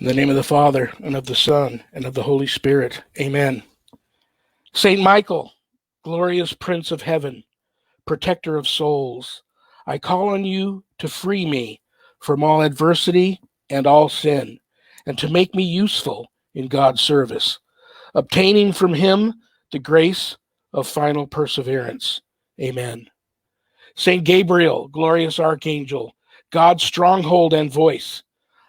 In the name of the Father, and of the Son, and of the Holy Spirit. Amen. Saint Michael, glorious Prince of Heaven, protector of souls, I call on you to free me from all adversity and all sin, and to make me useful in God's service, obtaining from him the grace of final perseverance. Amen. Saint Gabriel, glorious Archangel, God's stronghold and voice,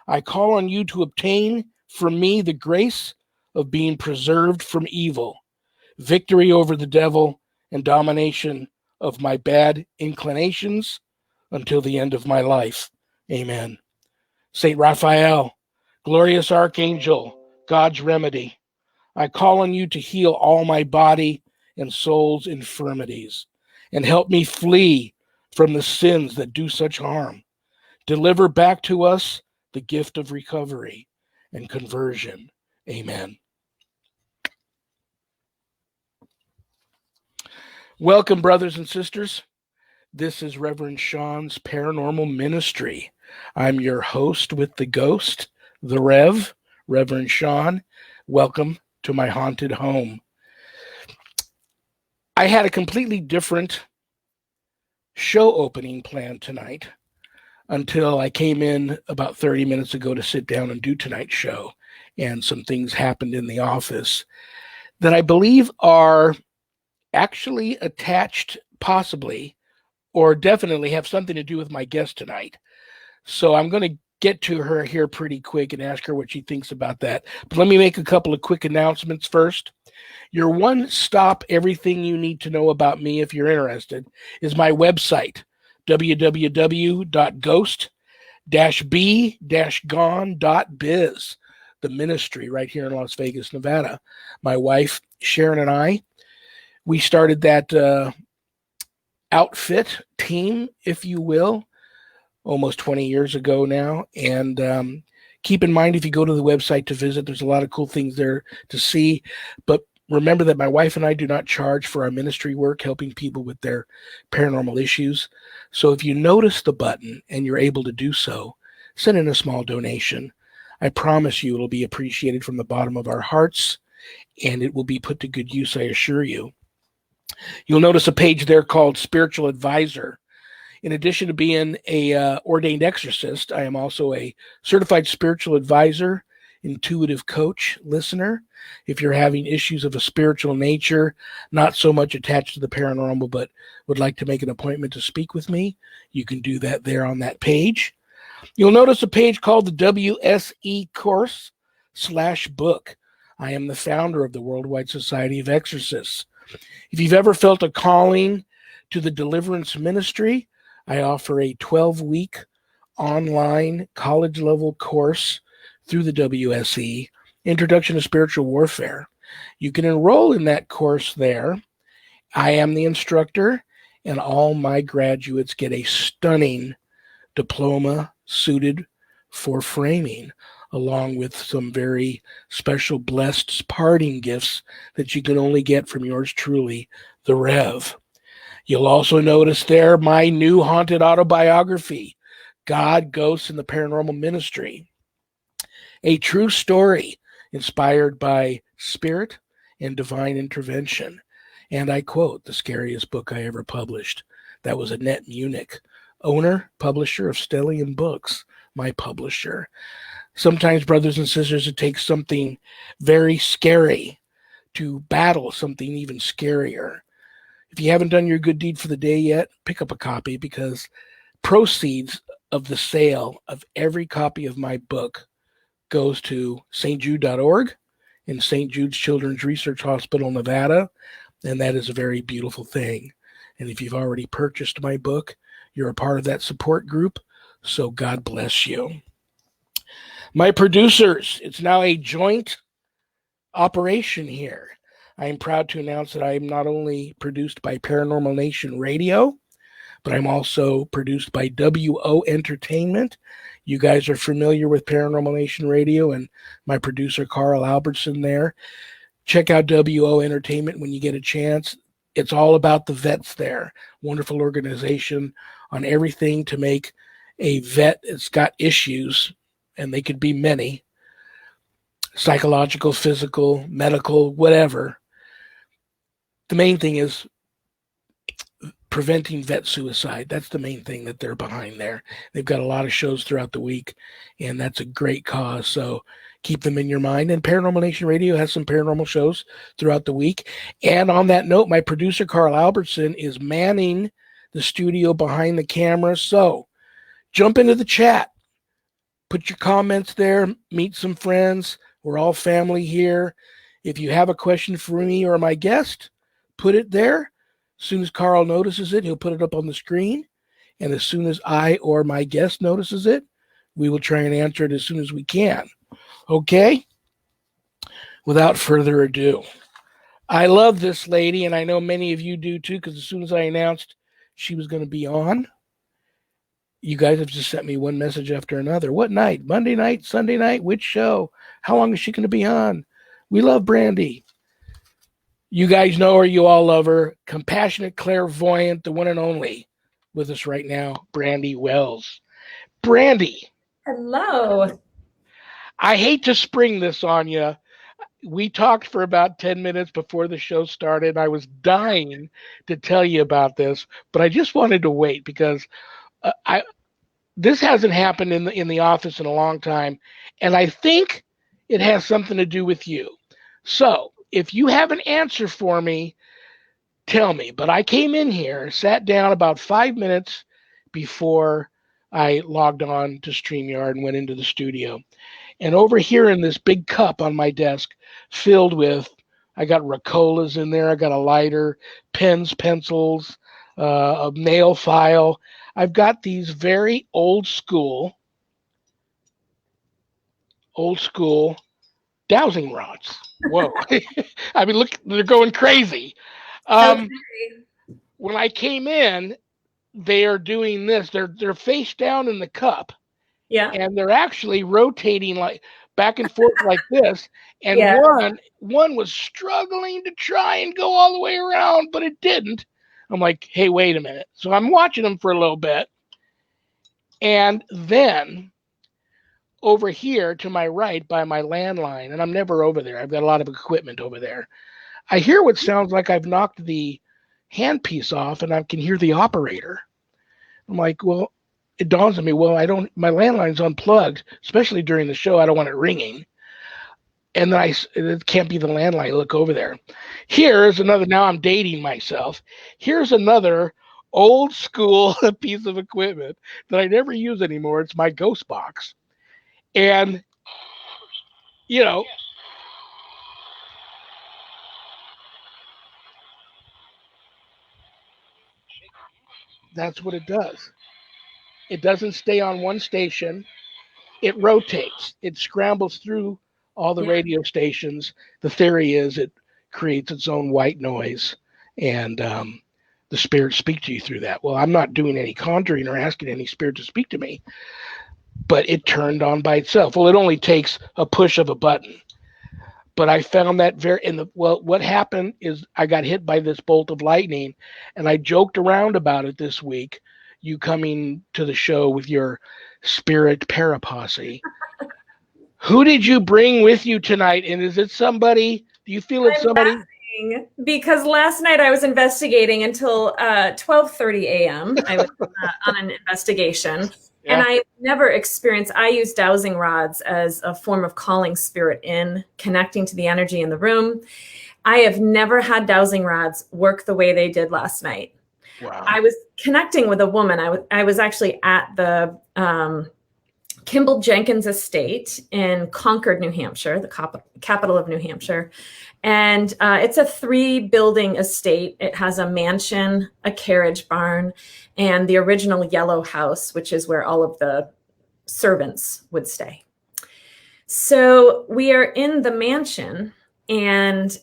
I call on you to obtain from me the grace of being preserved from evil, victory over the devil, and domination of my bad inclinations until the end of my life. Amen. Saint Raphael, glorious Archangel, God's remedy, I call on you to heal all my body and soul's infirmities, and help me flee from the sins that do such harm. Deliver back to us the gift of recovery and conversion. Amen. Welcome, brothers and sisters. This is Reverend Sean's Paranormal Ministry. I'm your host with the ghost, the Reverend Sean. Welcome to my haunted home. I had a completely different show opening plan tonight until I came in about 30 minutes ago to sit down and do tonight's show. And some things happened in the office that I believe are actually attached, possibly, or definitely have something to do with my guest tonight. So I'm going to get to her here pretty quick and ask her what she thinks about that. But let me make a couple of quick announcements first. Your one-stop everything you need to know about me, if you're interested, is my website, www.ghost-b-gone.biz, the ministry right here in Las Vegas, Nevada. My wife, Sharon, and I, we started that outfit team, if you will, almost 20 years ago now. And keep in mind, if you go to the website to visit, there's a lot of cool things there to see. But remember that my wife and I do not charge for our ministry work, helping people with their paranormal issues. So if you notice the button and you're able to do so, send in a small donation. I promise you it'll be appreciated from the bottom of our hearts, and it will be put to good use, I assure you. You'll notice a page there called Spiritual Advisor. In addition to being a ordained exorcist, I am also a certified spiritual advisor, intuitive coach, listener. If you're having issues of a spiritual nature, not so much attached to the paranormal, but would like to make an appointment to speak with me, you can do that there on that page. You'll notice a page called the WSE Course/book. I am the founder of the Worldwide Society of Exorcists. If you've ever felt a calling to the deliverance ministry, I offer a 12-week online college-level course through the WSE, Introduction to Spiritual Warfare. You can enroll in that course there. I am the instructor, and all my graduates get a stunning diploma suited for framing, along with some very special blessed parting gifts that you can only get from yours truly, the Rev. You'll also notice there my new haunted autobiography, God, Ghosts, and the Paranormal Ministry. A true story inspired by spirit and divine intervention. And I quote, the scariest book I ever published. That was Annette Munich, owner, publisher of Stellium Books, my publisher. Sometimes, brothers and sisters, it takes something very scary to battle something even scarier. If you haven't done your good deed for the day yet, pick up a copy, because proceeds of the sale of every copy of my book goes to stjude.org and St. Jude's Children's Research Hospital, Nevada, and that is a very beautiful thing. And if you've already purchased my book, you're a part of that support group, so God bless you. My producers, it's now a joint operation here. I am proud to announce that I am not only produced by Paranormal Nation Radio, but I'm also produced by WO Entertainment. You guys are familiar with Paranormal Nation Radio and my producer, Carl Albertson there. Check out WO Entertainment when you get a chance. It's all about the vets there. Wonderful organization on everything to make a vet that's got issues, and they could be many, psychological, physical, medical, whatever. The main thing is preventing vet suicide. That's the main thing that they're behind there. They've got a lot of shows throughout the week, and that's a great cause. So keep them in your mind. And Paranormal Nation Radio has some paranormal shows throughout the week. And on that note, my producer, Carl Albertson, is manning the studio behind the camera. So jump into the chat. Put your comments there. Meet some friends. We're all family here. If you have a question for me or my guest, put it there. As soon as Carl notices it, he'll put it up on the screen. And as soon as I or my guest notices it, we will try and answer it as soon as we can. Okay? Without further ado, I love this lady, and I know many of you do too, because as soon as I announced she was going to be on, you guys have just sent me one message after another. What night? Monday night? Sunday night? Which show? How long is she going to be on? We love Brandie. You guys know her. You all love her. Compassionate, clairvoyant, the one and only. With us right now, Brandie Wells. Brandie. Hello. I hate to spring this on you. We talked for about 10 minutes before the show started. I was dying to tell you about this, but I just wanted to wait because this hasn't happened in the office in a long time, and I think it has something to do with you. So if you have an answer for me, tell me. But I came in here, sat down about 5 minutes before I logged on to StreamYard and went into the studio. And over here in this big cup on my desk filled with, I got Ricolas in there, I got a lighter, pens, pencils, a nail file. I've got these very old school dowsing rods. Whoa. I mean, look, they're going crazy. Okay. When I came in, they are doing this. They're face down in the cup. Yeah. And they're actually rotating like back and forth like this. And Yeah. one was struggling to try and go all the way around, but it didn't. I'm like, hey, wait a minute. So I'm watching them for a little bit. And then over here to my right by my landline, and I'm never over there. I've got a lot of equipment over there. I hear what sounds like I've knocked the handpiece off and I can hear the operator. I'm like, well, it dawns on me, well, my landline's unplugged, especially during the show. I don't want it ringing. And then it can't be the landline. Look over there. Here's another, now I'm dating myself. Here's another old school piece of equipment that I never use anymore. It's my ghost box. And, you know, that's what it does. It doesn't stay on one station. It rotates. It scrambles through all the radio stations. The theory is it creates its own white noise, and the spirits speak to you through that. Well, I'm not doing any conjuring or asking any spirit to speak to me, but it turned on by itself. Well, it only takes a push of a button. But I found that what happened is I got hit by this bolt of lightning, and I joked around about it this week, you coming to the show with your Spirit Para Posse. Who did you bring with you tonight? And is it somebody? Do you feel it's somebody? Because last night I was investigating until 12:30 a.m. I was on an investigation. Yeah. And I never experienced, I use dowsing rods as a form of calling spirit in, connecting to the energy in the room. I have never had dowsing rods work the way they did last night. Wow. I was connecting with a woman. I was actually at the Kimball Jenkins estate in Concord, New Hampshire, the capital of New Hampshire. And it's a 3-building estate. It has a mansion, a carriage barn, and the original yellow house, which is where all of the servants would stay. So we are in the mansion, and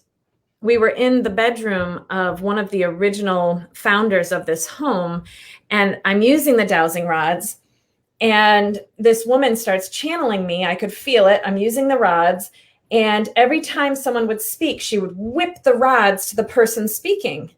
we were in the bedroom of one of the original founders of this home, and I'm using the dowsing rods, and this woman starts channeling me. I could feel it. I'm using the rods. And every time someone would speak, she would whip the rods to the person speaking.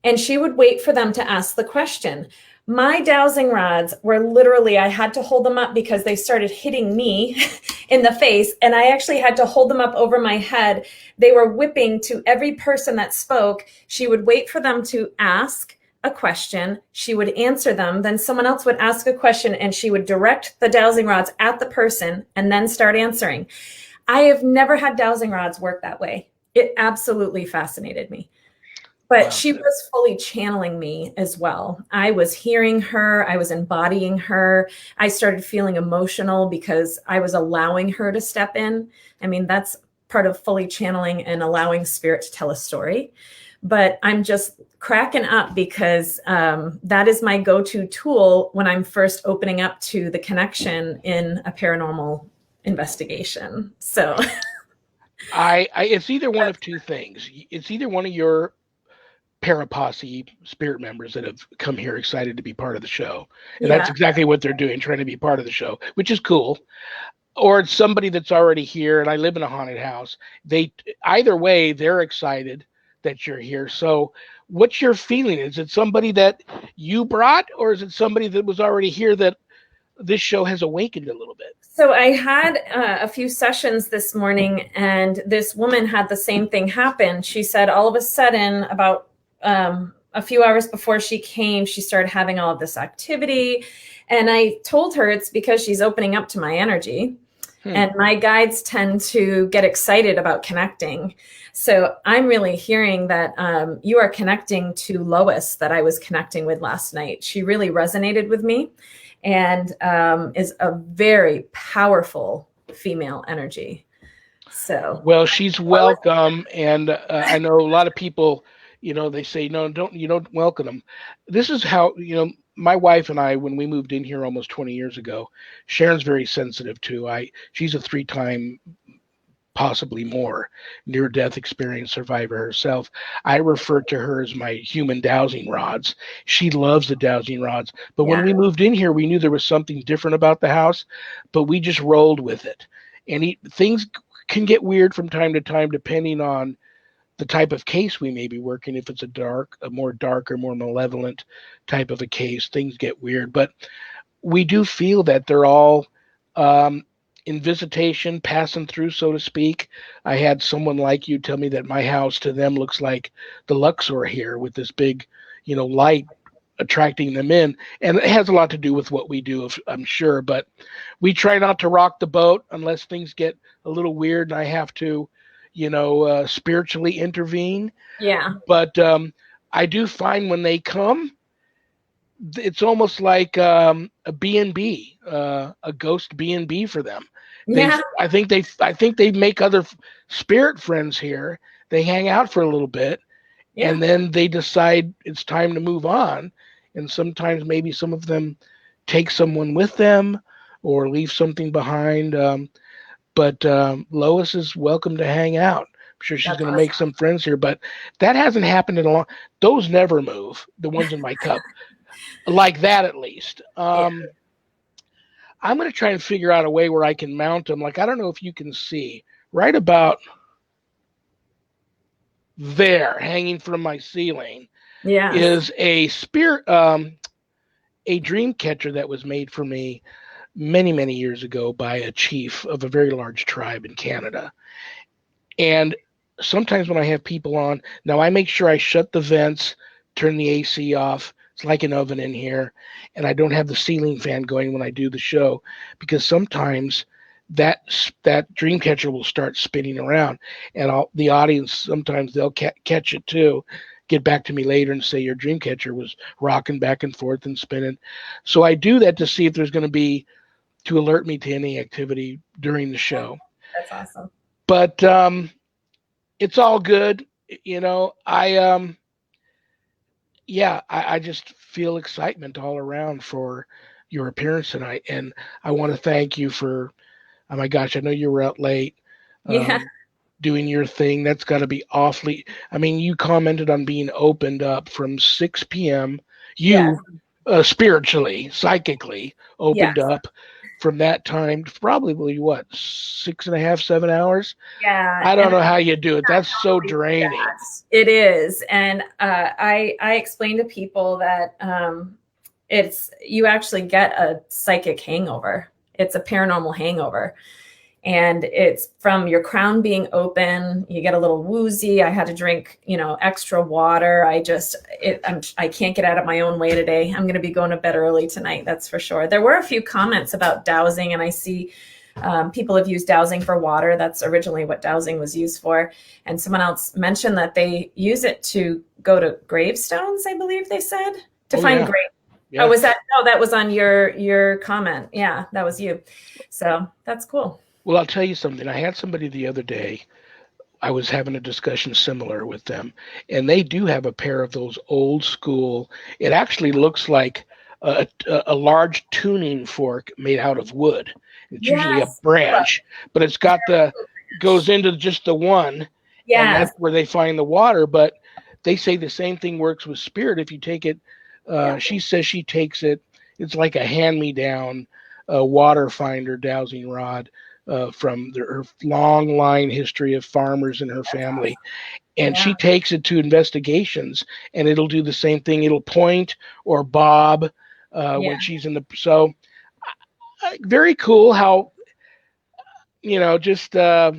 And she would wait for them to ask the question. My dowsing rods were literally, I had to hold them up because they started hitting me in the face. And I actually had to hold them up over my head. They were whipping to every person that spoke. She would wait for them to ask a question. She would answer them. Then someone else would ask a question and she would direct the dowsing rods at the person and then start answering. I have never had dowsing rods work that way. It absolutely fascinated me. But Wow. she was fully channeling me as well. I was hearing her. I was embodying her. I started feeling emotional because I was allowing her to step in. I mean, that's part of fully channeling and allowing spirit to tell a story. But I'm just cracking up because that is my go-to tool when I'm first opening up to the connection in a paranormal investigation. So it's either one of two things. It's either one of your Para Posse spirit members that have come here excited to be part of the show. And that's exactly what they're doing, trying to be part of the show, which is cool. Or it's somebody that's already here, and I live in a haunted house. Either way, they're excited that you're here. So what's your feeling? Is it somebody that you brought, or is it somebody that was already here that this show has awakened a little bit? So I had a few sessions this morning, and this woman had the same thing happen. She said all of a sudden, about a few hours before she came, she started having all of this activity. And I told her it's because she's opening up to my energy. And my guides tend to get excited about connecting. So I'm really hearing that you are connecting to Lois that I was connecting with last night. She really resonated with me and is a very powerful female energy. So, well, she's welcome. And I know a lot of people, they say, no, you don't welcome them. This is how, my wife and I, when we moved in here almost 20 years ago, Sharon's very sensitive too. She's a 3-time, possibly more, near-death experience survivor herself. I refer to her as my human dowsing rods. She loves the dowsing rods. But when we moved in here, we knew there was something different about the house, but we just rolled with it. And things can get weird from time to time, depending on the type of case we may be working. If it's a more dark or more malevolent type of a case, things get weird. But we do feel that they're all in visitation, passing through, so to speak. I had someone like you tell me that my house to them looks like the Luxor here with this big, light attracting them in. And it has a lot to do with what we do, I'm sure. But we try not to rock the boat unless things get a little weird and I have to spiritually intervene. Yeah. But I do find when they come, it's almost like a B&B, a ghost B&B for them. I think they make other spirit friends here. They hang out for a little bit, and then they decide it's time to move on. And sometimes maybe some of them take someone with them or leave something behind. But Lois is welcome to hang out. I'm sure she's going to make some friends here, but that hasn't happened in a long. Those never move. The ones in my cup, like that at least. I'm going to try and figure out a way where I can mount them. Like, I don't know if you can see right about there, hanging from my ceiling, is a spirit, a dream catcher that was made for me many, many years ago by a chief of a very large tribe in Canada. And sometimes when I have people on, now I make sure I shut the vents, turn the AC off. It's like an oven in here. And I don't have the ceiling fan going when I do the show, because sometimes that dream catcher will start spinning around, and the audience, sometimes they'll catch it too, get back to me later and say your dream catcher was rocking back and forth and spinning. So I do that to see if there's going to be, to alert me to any activity during the show. That's awesome. But it's all good. I just feel excitement all around for your appearance tonight. And I want to thank you for, oh my gosh, I know you were out late doing your thing. That's got to be awfully, you commented on being opened up from 6 p.m. Spiritually, psychically opened up from that time to probably 6.5, 7 hours. I don't know how you do it. That's so draining. It is. And I explain to people that you actually get a psychic hangover. It's a paranormal hangover. And it's from your crown being open. You get a little woozy. I had to drink, extra water. I can't get out of my own way today. I'm going to be going to bed early tonight. That's for sure. There were a few comments about dowsing, and I see people have used dowsing for water. That's originally what dowsing was used for. And someone else mentioned that they use it to go to gravestones, I believe they said, to find grave. Yeah. Oh, was that? No, that was on your comment. Yeah, that was you. So that's cool. Well, I'll tell you something. I had somebody the other day. I was having a discussion similar with them, and they do have a pair of those old school. It actually looks like a large tuning fork made out of wood. It's usually a branch, but it's got goes into just the one. Yeah, and that's where they find the water. But they say the same thing works with spirit. If you take it, she says she takes it. It's like a hand-me-down water finder dowsing rod. From her long line history of farmers in her family. And she takes it to investigations, and it'll do the same thing. It'll point or bob when she's in the... So very cool how, just, oh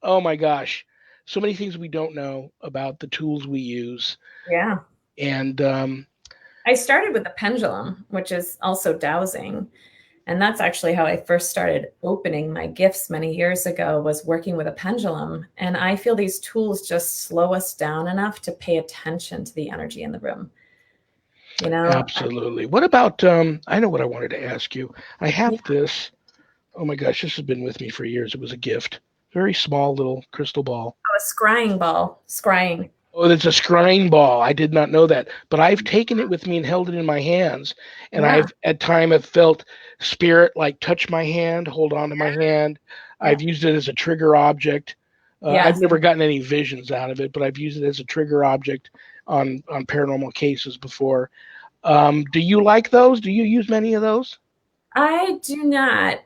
my gosh, so many things we don't know about the tools we use. Yeah. And I started with the pendulum, which is also dowsing. And that's actually how I first started opening my gifts many years ago, was working with a pendulum. And I feel these tools just slow us down enough to pay attention to the energy in the room. Absolutely. What about, I know what I wanted to ask you. I have this, oh my gosh, this has been with me for years. It was a gift. Very small little crystal ball. Oh, a scrying ball. Scrying. Oh, it's a scrying ball. I did not know that. But I've taken it with me and held it in my hands. And I've at times have felt spirit like touch my hand, hold on to my hand. I've used it as a trigger object. I've never gotten any visions out of it, but I've used it as a trigger object on paranormal cases before. Do you like those? Do you use many of those? I do not.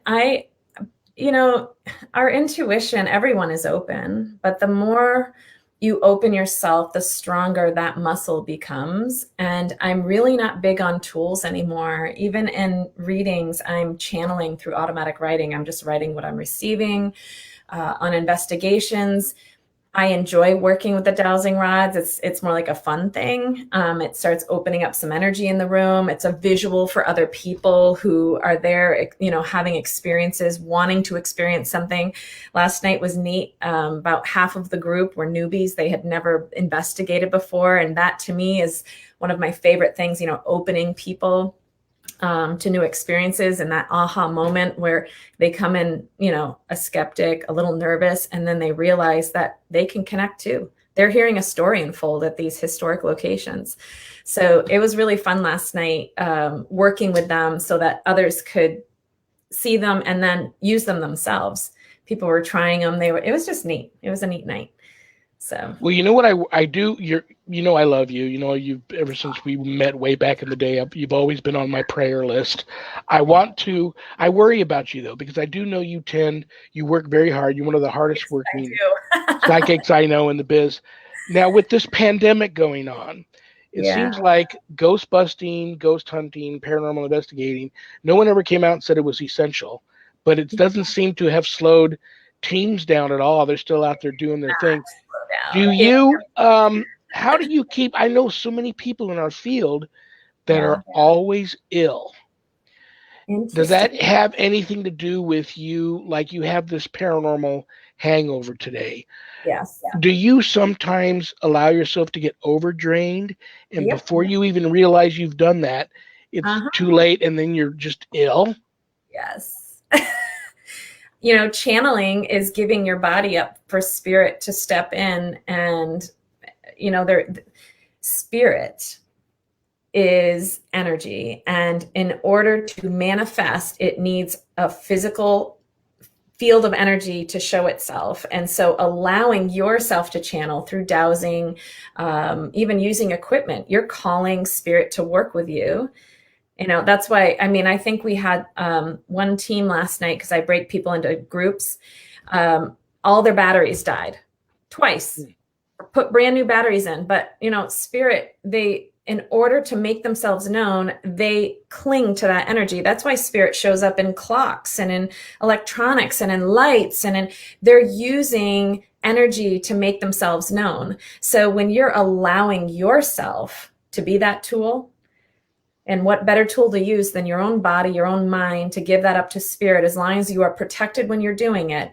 Our intuition, everyone is open, but the more you open yourself, the stronger that muscle becomes. And I'm really not big on tools anymore. Even in readings, I'm channeling through automatic writing. I'm just writing what I'm receiving. On investigations, I enjoy working with the dowsing rods. It's more like a fun thing. It starts opening up some energy in the room. It's a visual for other people who are there, having experiences, wanting to experience something. Last night was neat. About half of the group were newbies. They had never investigated before. And that to me is one of my favorite things, opening people to new experiences, and that aha moment where they come in, a skeptic, a little nervous, and then they realize that they can connect too. They're hearing a story unfold at these historic locations. So it was really fun last night, working with them so that others could see them and then use them themselves. People were trying them. It was just neat. It was a neat night. So, well, you know what I do? I love you. You've ever since we met way back in the day, you've always been on my prayer list. I worry about you though, because I do know you work very hard. You're one of the hardest working psychics I know in the biz. Now with this pandemic going on, it seems like ghost busting, ghost hunting, paranormal investigating, no one ever came out and said it was essential, but it doesn't seem to have slowed teams down at all. They're still out there doing their thing. Do you how do you keep, I know so many people in our field that are always ill. Does that have anything to do with you? Like you have this paranormal hangover today. Yes. Do you sometimes allow yourself to get overdrained, and before you even realize you've done that, it's too late and then you're just ill? Yes. Channeling is giving your body up for spirit to step in, and spirit is energy, and in order to manifest, it needs a physical field of energy to show itself. And so allowing yourself to channel through dowsing, even using equipment, you're calling spirit to work with you. That's why, I think we had one team last night, because I break people into groups. All their batteries died twice, put brand new batteries in. But, spirit, in order to make themselves known, they cling to that energy. That's why spirit shows up in clocks and in electronics and in lights, and they're using energy to make themselves known. So when you're allowing yourself to be that tool, and what better tool to use than your own body, your own mind, to give that up to spirit, as long as you are protected when you're doing it,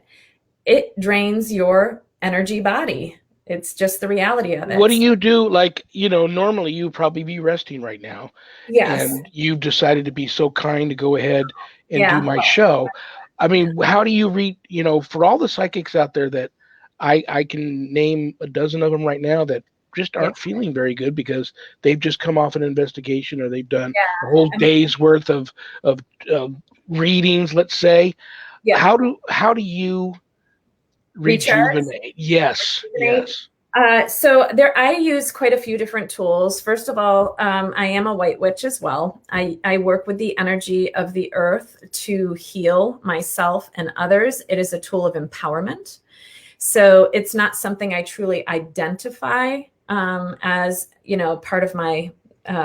it drains your energy body. It's just the reality of it. What do you do? Like, normally you probably be resting right now. Yes. And you've decided to be so kind to go ahead and do Yeah. my show. I mean, how do you read, for all the psychics out there that I can name a dozen of them right now that just aren't feeling very good because they've just come off an investigation, or they've done a whole day's worth of readings, let's say. Yeah. How do you rejuvenate? Yes. So I use quite a few different tools. First of all, I am a white witch as well. I work with the energy of the earth to heal myself and others. It is a tool of empowerment. So it's not something I truly identify as, part of my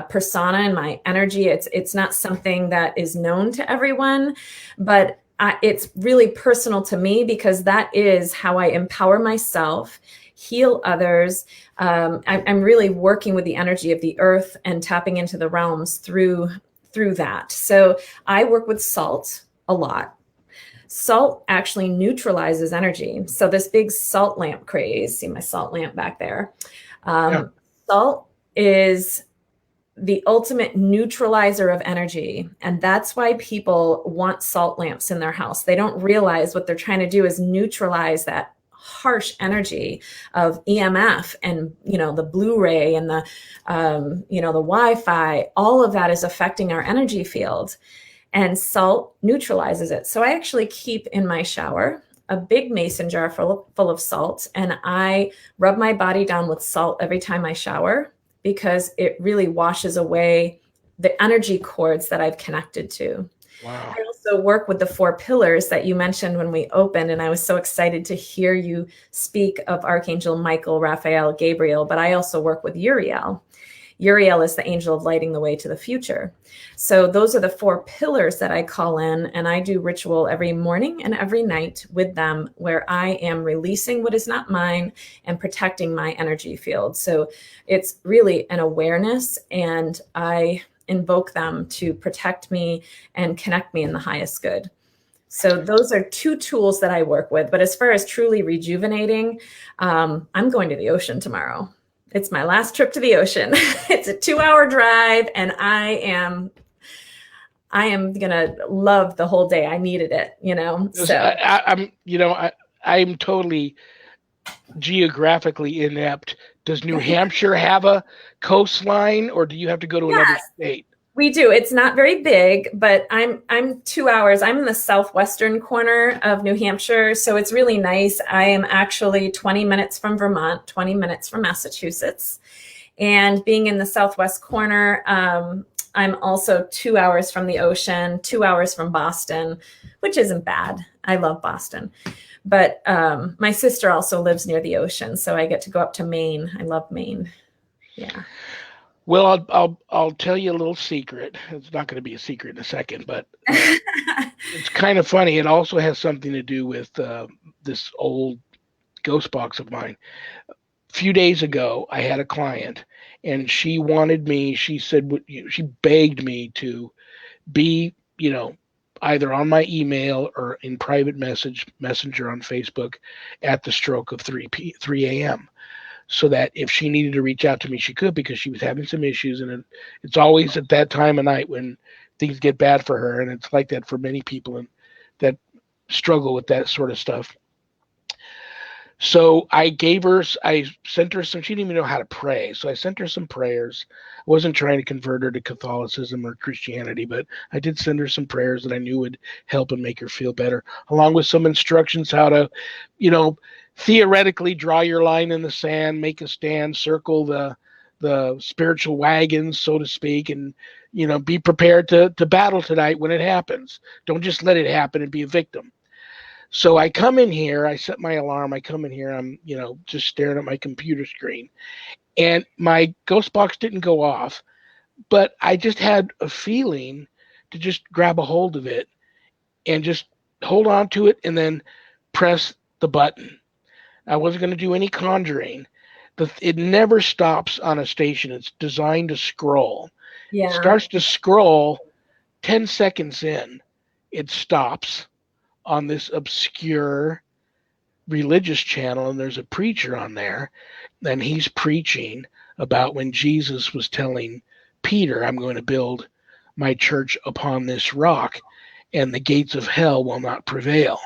persona and my energy. It's not something that is known to everyone, but it's really personal to me, because that is how I empower myself, heal others. I'm really working with the energy of the earth and tapping into the realms through that. So I work with salt a lot. Salt actually neutralizes energy. So this big salt lamp craze, see my salt lamp back there. Salt is the ultimate neutralizer of energy. And that's why people want salt lamps in their house. They don't realize what they're trying to do is neutralize that harsh energy of EMF and, the Blu-ray and the Wi-Fi. All of that is affecting our energy field, and salt neutralizes it. So I actually keep in my shower a big mason jar full of salt, and I rub my body down with salt every time I shower, because it really washes away the energy cords that I've connected to. Wow. I also work with the 4 pillars that you mentioned when we opened, and I was so excited to hear you speak of Archangel Michael, Raphael, Gabriel, but I also work with Uriel. Uriel is the angel of lighting the way to the future. So those are the 4 pillars that I call in, and I do ritual every morning and every night with them, where I am releasing what is not mine and protecting my energy field. So it's really an awareness, and I invoke them to protect me and connect me in the highest good. So those are 2 tools that I work with. But as far as truly rejuvenating, I'm going to the ocean tomorrow. It's my last trip to the ocean. It's a 2-hour drive, and I am gonna love the whole day. I needed it, So I'm totally geographically inept. Does New Hampshire have a coastline, or do you have to go to another state? We do. It's not very big, but I'm 2 hours. I'm in the southwestern corner of New Hampshire, so it's really nice. I am actually 20 minutes from Vermont, 20 minutes from Massachusetts. And being in the southwest corner, I'm also 2 hours from the ocean, 2 hours from Boston, which isn't bad. I love Boston. But my sister also lives near the ocean, so I get to go up to Maine. I love Maine. Yeah. Well, I'll tell you a little secret. It's not going to be a secret in a second, but it's kind of funny. It also has something to do with this old ghost box of mine. A few days ago, I had a client, and she wanted me. She said, she begged me to be, either on my email or in private messenger on Facebook at the stroke of 3 a.m. so that if she needed to reach out to me, she could, because she was having some issues. And it's always at that time of night when things get bad for her. And it's like that for many people and that struggle with that sort of stuff. So I sent her some, she didn't even know how to pray. So I sent her some prayers. I wasn't trying to convert her to Catholicism or Christianity, but I did send her some prayers that I knew would help and make her feel better, along with some instructions how to, theoretically draw your line in the sand, make a stand, circle the spiritual wagons, so to speak, and, be prepared to battle tonight when it happens. Don't just let it happen and be a victim. So I come in here, I set my alarm, I come in here, I'm, just staring at my computer screen. And my ghost box didn't go off, but I just had a feeling to just grab a hold of it and just hold on to it and then press the button. I wasn't going to do any conjuring. It never stops on a station. It's designed to scroll. It Yeah. starts to scroll 10 seconds in. It stops on this obscure religious channel, and there's a preacher on there, and he's preaching about when Jesus was telling Peter, I'm going to build my church upon this rock, and the gates of hell will not prevail.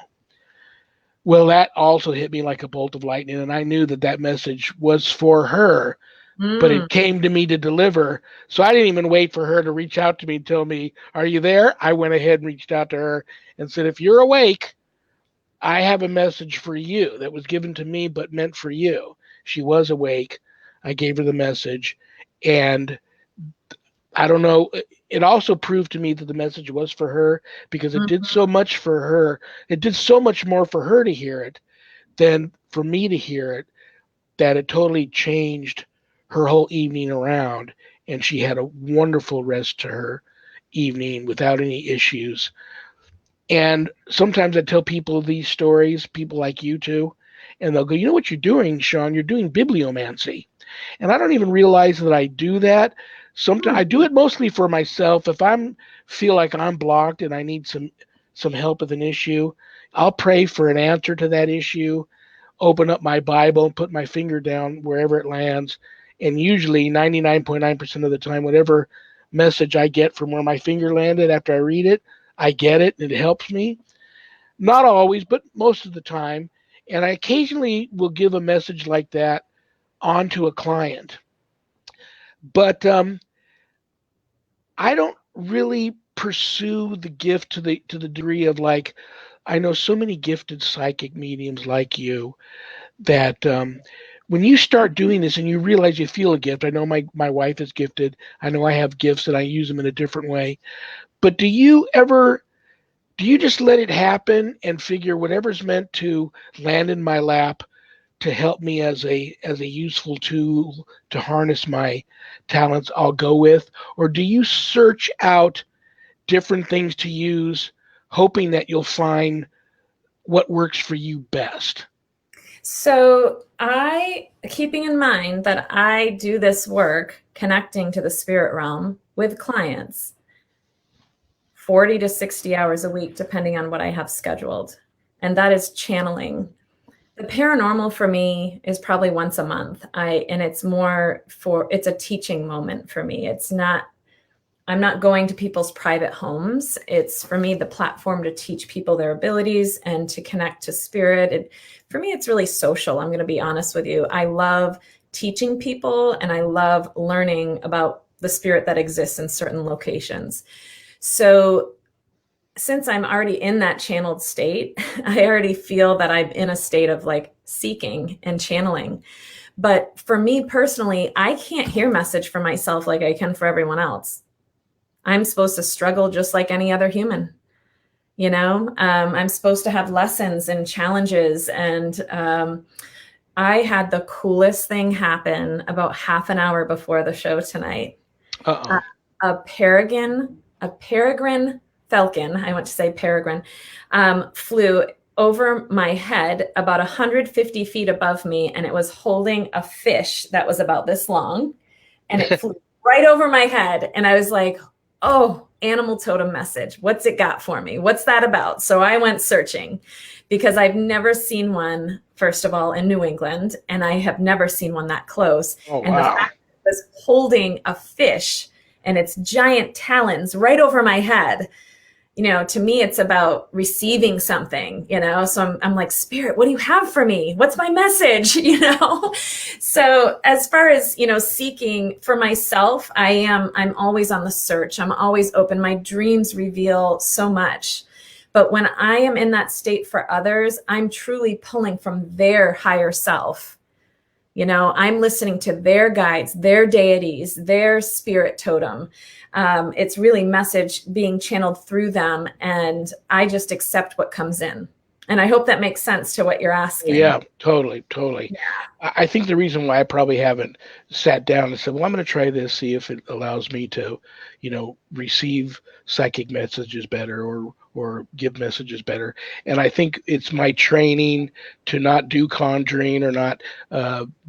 Well, that also hit me like a bolt of lightning, and I knew that message was for her, but it came to me to deliver. So I didn't even wait for her to reach out to me and tell me, are you there? I went ahead and reached out to her and said, if you're awake, I have a message for you that was given to me but meant for you. She was awake. I gave her the message, and I don't know. It also proved to me that the message was for her, because it did so much for her. It did so much more for her to hear it than for me to hear it, that it totally changed her whole evening around. And she had a wonderful rest to her evening without any issues. And sometimes I tell people these stories, people like you too, and they'll go, you know what you're doing, Sean? You're doing bibliomancy. And I don't even realize that I do that. Sometimes I do it mostly for myself. If I feel like I'm blocked and I need some help with an issue, I'll pray for an answer to that issue, open up my Bible and put my finger down wherever it lands. And usually 99.9% of the time, whatever message I get from where my finger landed after I read it, I get it and it helps me. Not always, but most of the time. And I occasionally will give a message like that onto a client. But I don't really pursue the gift to the degree of, like, I know so many gifted psychic mediums like you that when you start doing this and you realize you feel a gift, I know my wife is gifted. I know I have gifts and I use them in a different way. But do you just let it happen and figure whatever's meant to land in my lap to help me as a useful tool to harness my talents, I'll go with? Or do you search out different things to use, hoping that you'll find what works for you best? So keeping in mind that I do this work connecting to the spirit realm with clients 40 to 60 hours a week, depending on what I have scheduled. And that is channeling. The paranormal for me is probably once a month. And it's it's a teaching moment for me. I'm not going to people's private homes. It's, for me, the platform to teach people their abilities and to connect to spirit. For me, it's really social. I'm going to be honest with you. I love teaching people and I love learning about the spirit that exists in certain locations. So since I'm already in that channeled state, I already feel that I'm in a state of like seeking and channeling. But for me personally, I can't hear message for myself like I can for everyone else. I'm supposed to struggle just like any other human. I'm supposed to have lessons and challenges. And I had the coolest thing happen about half an hour before the show tonight. A peregrine falcon, I want to say peregrine, flew over my head about 150 feet above me, and it was holding a fish that was about this long, and it flew right over my head. And I was like, oh, animal totem message. What's it got for me? What's that about? So I went searching, because I've never seen one, first of all, in New England, and I have never seen one that close. Oh, and wow. The fact that it was holding a fish and its giant talons right over my head, to me, it's about receiving something, so I'm like, Spirit, what do you have for me? What's my message? So as far as, seeking for myself, I'm always on the search. I'm always open. My dreams reveal so much. But when I am in that state for others, I'm truly pulling from their higher self. I'm listening to their guides, their deities, their spirit totem. It's really message being channeled through them, and I just accept what comes in. And I hope that makes sense to what you're asking. Yeah, totally. I think the reason why I probably haven't sat down and said, well, I'm going to try this, see if it allows me to, receive psychic messages better or give messages better. And I think it's my training to not do conjuring or not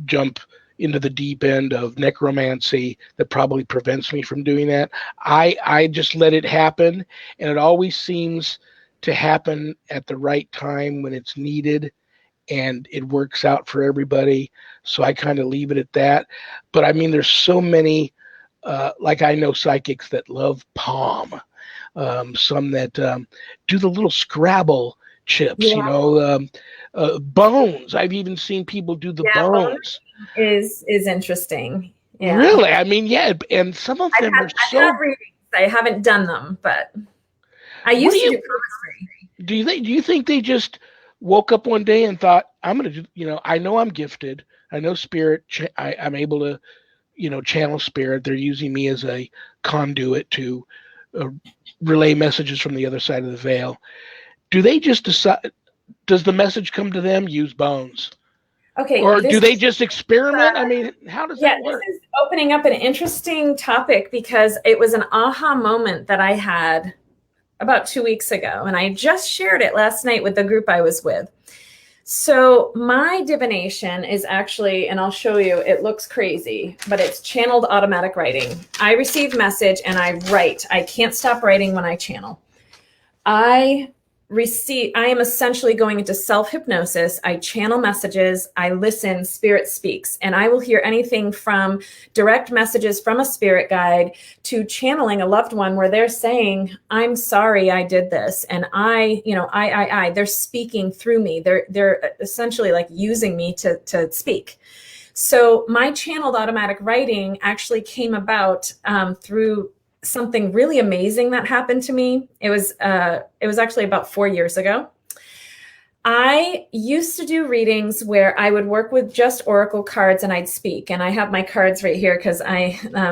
jump into the deep end of necromancy that probably prevents me from doing that. I just let it happen, and it always seems to happen at the right time when it's needed, and it works out for everybody. So I kind of leave it at that. But I mean, there's so many, like I know psychics that love palm, some that do the little Scrabble chips, bones. I've even seen people do the bones. Is interesting. Yeah. Really? I mean, yeah, and some of them are so. I've had readings. I haven't done them, but I used to do palmistry. Do you think they just woke up one day and thought, I'm going to do, I know I'm gifted. I know spirit. I'm able to, channel spirit. They're using me as a conduit to relay messages from the other side of the veil. Do they just decide, does the message come to them, use bones? Okay. Or do they just experiment? I mean, how does that work? This is opening up an interesting topic because it was an aha moment that I had about 2 weeks ago. And I just shared it last night with the group I was with. So my divination is actually, and I'll show you, it looks crazy, but it's channeled automatic writing. I receive message and I write. I can't stop writing when I channel. I am essentially going into self-hypnosis. I channel messages, I listen, spirit speaks, and I will hear anything from direct messages from a spirit guide to channeling a loved one where they're saying, I'm sorry I did this. And they're speaking through me. They're essentially like using me to speak. So my channeled automatic writing actually came about through something really amazing that happened to me. It was actually about 4 years ago. I used to do readings where I would work with just oracle cards and I'd speak. And I have my cards right here because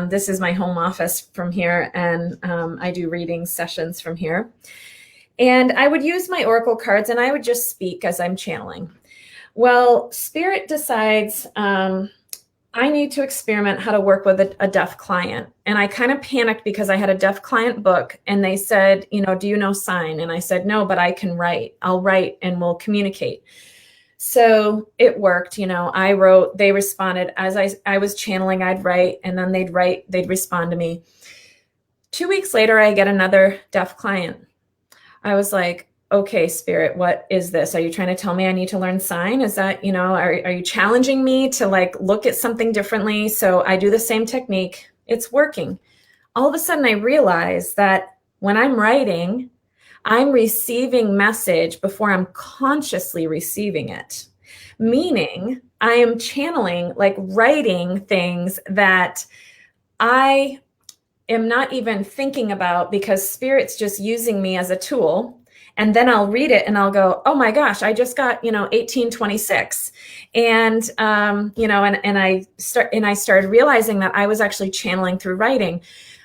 this is my home office from here, and I do reading sessions from here. And I would use my oracle cards and I would just speak as I'm channeling. Well, Spirit decides I need to experiment how to work with a deaf client. And I kind of panicked because I had a deaf client book and they said, do you know sign? And I said, no, but I can write. I'll write and we'll communicate. So it worked. I wrote, they responded as I was channeling, I'd write, and then they'd write, they'd respond to me. 2 weeks later, I get another deaf client. I was like, okay, Spirit, what is this? Are you trying to tell me I need to learn sign? Is that, are you challenging me to look at something differently? So I do the same technique. It's working. All of a sudden I realize that when I'm writing, I'm receiving message before I'm consciously receiving it. Meaning I am channeling, writing things that I am not even thinking about because Spirit's just using me as a tool. And then I'll read it and I'll go, oh my gosh, I just got, 1826. And, and I started realizing that I was actually channeling through writing.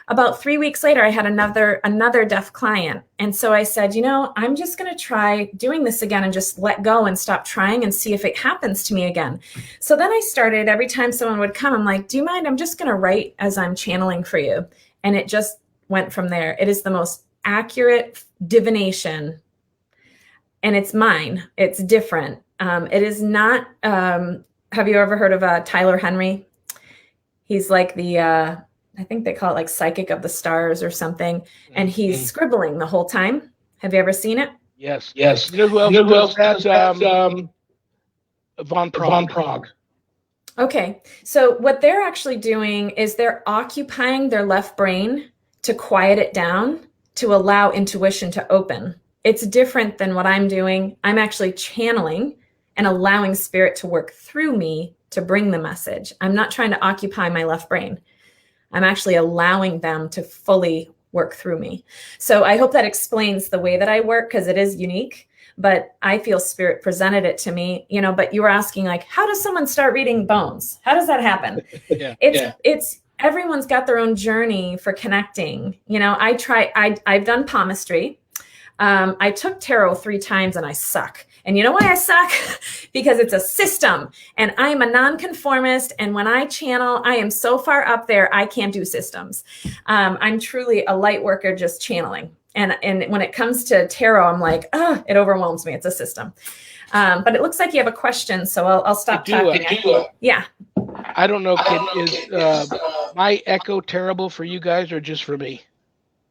About 3 weeks later, I had another deaf client. And so I said, I'm just going to try doing this again and just let go and stop trying and see if it happens to me again. So then I started, every time someone would come, I'm like, do you mind? I'm just going to write as I'm channeling for you. And it just went from there. It is the most accurate divination, and it's mine. It's different. It is not. Have you ever heard of Tyler Henry? He's like the I think they call it psychic of the stars or something, and he's scribbling the whole time. Have you ever seen it? Yes. Well, that's Von Prague. Okay, so what they're actually doing is they're occupying their left brain to quiet it down, to allow intuition to open. It's different than what I'm doing. I'm actually channeling and allowing Spirit to work through me to bring the message. I'm not trying to occupy my left brain. I'm actually allowing them to fully work through me. So I hope that explains the way that I work, because it is unique, but I feel Spirit presented it to me, but you were asking how does someone start reading bones? How does that happen? It's everyone's got their own journey for connecting. I've done palmistry. I took tarot 3 times and I suck. And you know why I suck? Because it's a system and I'm a nonconformist. And when I channel, I am so far up there, I can't do systems. I'm truly a light worker just channeling. And when it comes to tarot, I'm like, oh, it overwhelms me. It's a system. But it looks like you have a question. So I'll stop talking. Yeah. I don't know, is my echo terrible for you guys or just for me?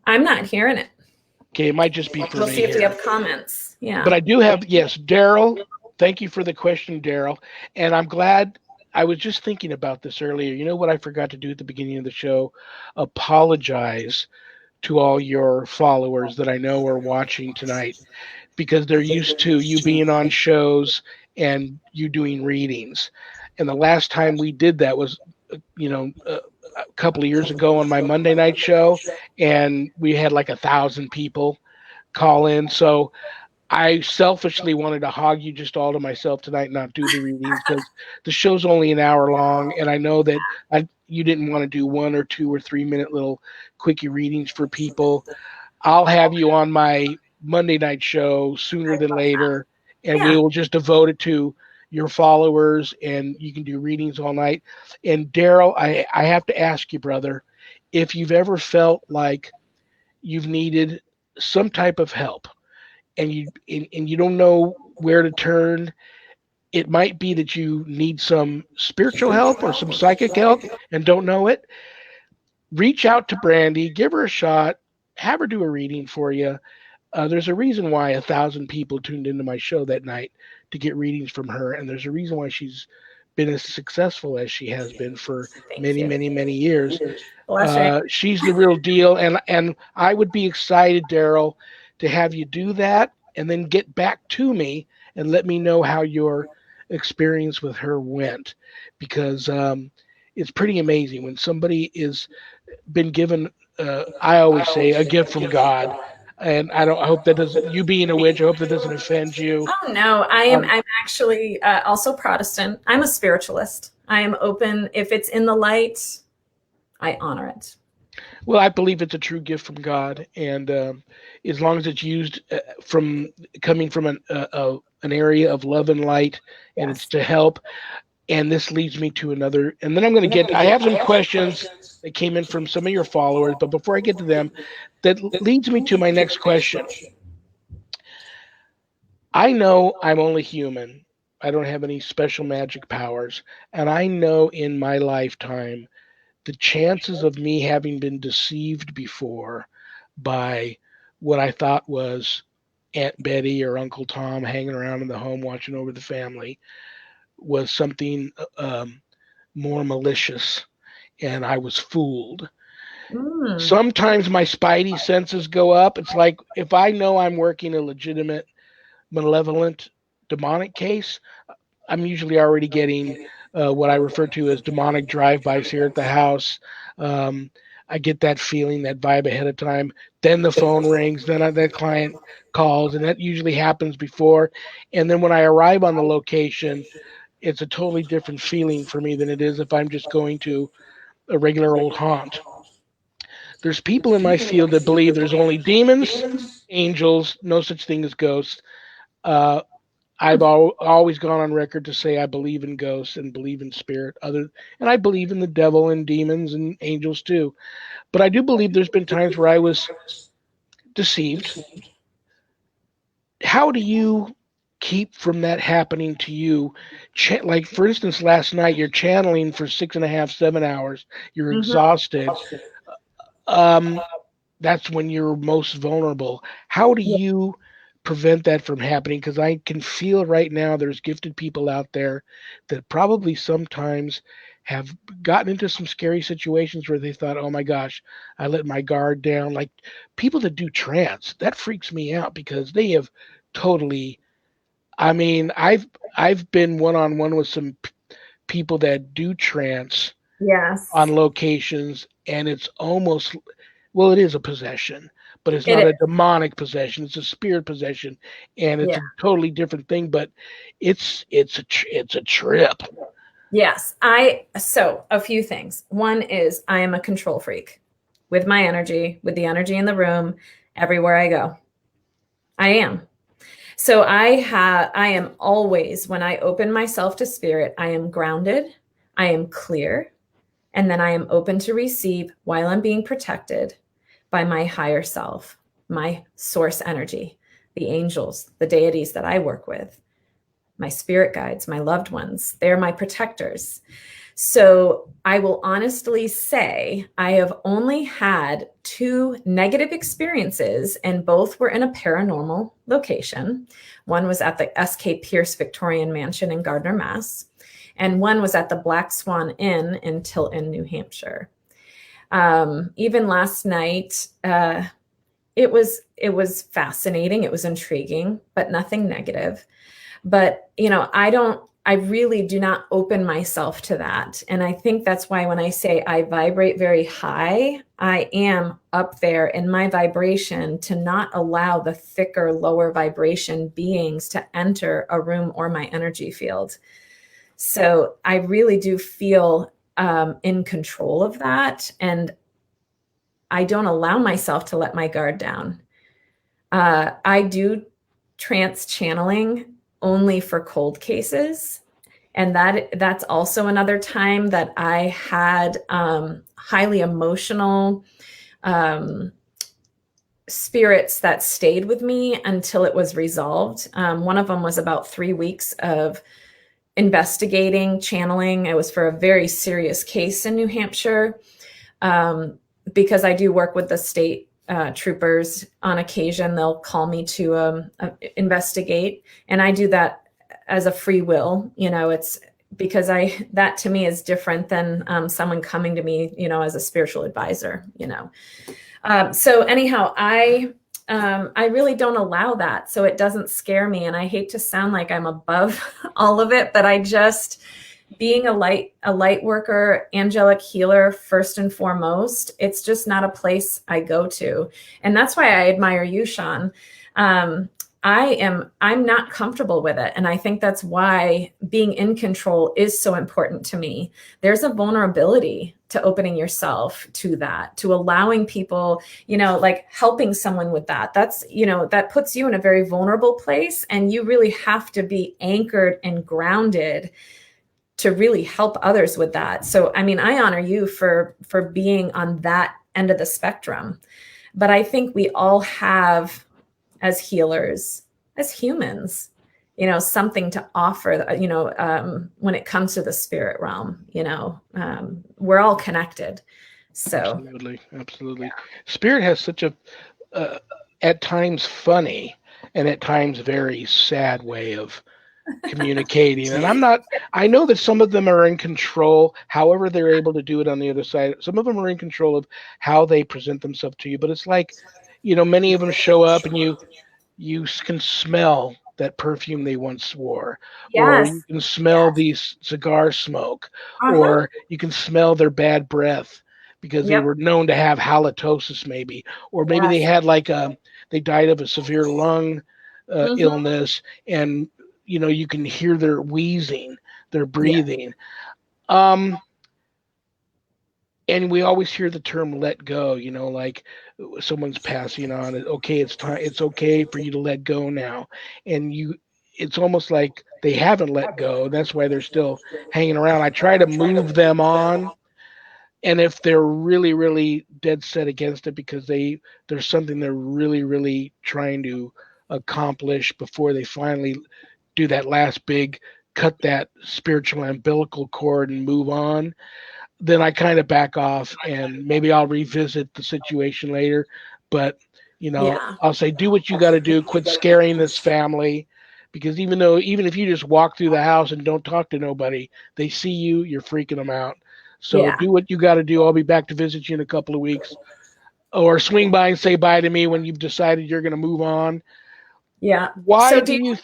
I'm not hearing it. Okay, it might just be for me. We'll see if we have comments. Yeah. But I do have, yes, Daryl. Thank you for the question, Daryl. And I'm glad, I was just thinking about this earlier. You know what I forgot to do at the beginning of the show? Apologize to all your followers that I know are watching tonight, because they're used to you being on shows and you doing readings. And the last time we did that was, a couple of years ago on my Monday night show, and we had like 1,000 people call in. So I selfishly wanted to hog you just all to myself tonight, not do the readings, because the show's only an hour long, and I know that you didn't want to do 1 or 2 or 3 minute little quickie readings for people. I'll have you on my Monday night show sooner than later, and we will just devote it to your followers, and you can do readings all night. And Daryl, I have to ask you, brother, if you've ever felt like you've needed some type of help and you don't know where to turn, it might be that you need some spiritual help or some psychic help and don't know it. Reach out to Brandie, give her a shot, have her do a reading for you. There's a reason why 1,000 people tuned into my show that night to get readings from her, and there's a reason why she's been as successful as she has been for many years. She's the real deal, and I would be excited, Daryl, to have you do that and then get back to me and let me know how your experience with her went, because it's pretty amazing when somebody is been given, I always say, a gift from God. And I hope that doesn't, you being a witch, I hope that doesn't offend you. Oh no, I'm actually also Protestant. I'm a spiritualist. I am open. If it's in the light, I honor it. Well, I believe it's a true gift from God, and as long as it's used coming from an area of love and light, and it's to help. And this leads me to another, and then I have some questions that came in from some of your followers, but before I get to them, that leads me to my next question. I know I'm only human. I don't have any special magic powers, and I know in my lifetime the chances of me having been deceived before by what I thought was Aunt Betty or Uncle Tom hanging around in the home watching over the family was something more malicious, and I was fooled. Sometimes my spidey senses go up. It's like if I know I'm working a legitimate, malevolent, demonic case, I'm usually already getting what I refer to as demonic drive-bys here at the house. I get that feeling, that vibe ahead of time. Then the phone rings, then that client calls, and that usually happens before. And then when I arrive on the location, it's a totally different feeling for me than it is if I'm just going to a regular old haunt. There's people in my field that believe there's only demons, angels, no such thing as ghosts. I've always gone on record to say I believe in ghosts and believe in spirit, and I believe in the devil and demons and angels too. But I do believe there's been times where I was deceived. How do you keep from that happening to you? Like, for instance, last night you're channeling for 6.5, 7 hours. You're exhausted. That's when you're most vulnerable. How do you prevent that from happening? Because I can feel right now there's gifted people out there that probably sometimes have gotten into some scary situations where they thought, oh my gosh, I let my guard down. Like people that do trance, that freaks me out because they have totally, I mean, I've been one-on-one with some people that do trance on locations, and it's almost, well, it is a possession, but it's not a demonic possession. It's a spirit possession, and it's a totally different thing. But it's a trip. Yes, so a few things. One is I am a control freak with my energy, with the energy in the room, everywhere I go. I am. So I am always, when I open myself to spirit, I am grounded, I am clear, and then I am open to receive while I'm being protected by my higher self, my source energy, the angels, the deities that I work with, my spirit guides, my loved ones. They're my protectors. So I will honestly say I have only had 2 negative experiences, and both were in a paranormal location. One was at the S.K. Pierce Victorian Mansion in Gardner, Mass., and one was at the Black Swan Inn in Tilton, New Hampshire. Even last night, it was fascinating. It was intriguing, but nothing negative. But, I really do not open myself to that. And I think that's why when I say I vibrate very high, I am up there in my vibration to not allow the thicker, lower vibration beings to enter a room or my energy field. So I really do feel in control of that. And I don't allow myself to let my guard down. I do trance channeling only for cold cases. And that's also another time that I had highly emotional spirits that stayed with me until it was resolved. One of them was about 3 weeks of investigating, channeling. It was for a very serious case in New Hampshire, because I do work with the state troopers on occasion. They'll call me to investigate, and I do that as a free will. It's because that to me is different than someone coming to me, as a spiritual advisor. So anyhow, I really don't allow that, so it doesn't scare me. And I hate to sound like I'm above all of it, but I just, being a light worker, angelic healer, first and foremost, it's just not a place I go to. And that's why I admire you, Sean. I'm not comfortable with it. And I think that's why being in control is so important to me. There's a vulnerability to opening yourself to that, to allowing people, like helping someone with that. That's, that puts you in a very vulnerable place, and you really have to be anchored and grounded to really help others with that. So, I honor you for being on that end of the spectrum. But I think we all have, as healers, as humans, something to offer, when it comes to the spirit realm. We're all connected. So Absolutely. Spirit has such a, at times funny and at times very sad way of communicating. And I know that some of them are in control, however they're able to do it on the other side. Some of them are in control of how they present themselves to you, but it's like, many of them show up and you can smell that perfume they once wore, or yes. you can smell these cigar smoke, or you can smell their bad breath because they were known to have halitosis, maybe, or maybe they had they died of a severe lung illness, and you can hear their wheezing, their breathing. And we always hear the term "let go," like someone's passing on. Okay, it's time. It's okay for you to let go now, and it's almost like they haven't let go. That's why they're still hanging around. I try to move them on, and if they're really, really dead set against it because there's something they're really, really trying to accomplish before they finally do that last big cut that spiritual umbilical cord and move on, then I kind of back off, and maybe I'll revisit the situation later. But I'll say, do what you got to do. Quit scaring this family, because even if you just walk through the house and don't talk to nobody, they see you, you're freaking them out. So do what you got to do. I'll be back to visit you in a couple of weeks, or swing by and say bye to me when you've decided you're going to move on. Yeah. Why so do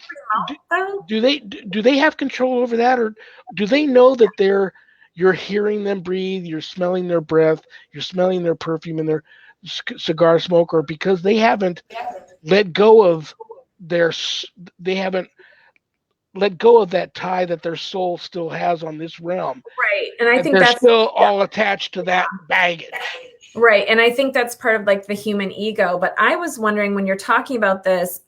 they have control over that, or do they know that you're hearing them breathe, you're smelling their breath, you're smelling their perfume and their cigar smoke, or because they haven't let go of they haven't let go of that tie that their soul still has on this realm. Right. And I think they're that's still all attached to that baggage. Right. And I think that's part of like the human ego. But I was wondering, when you're talking about this,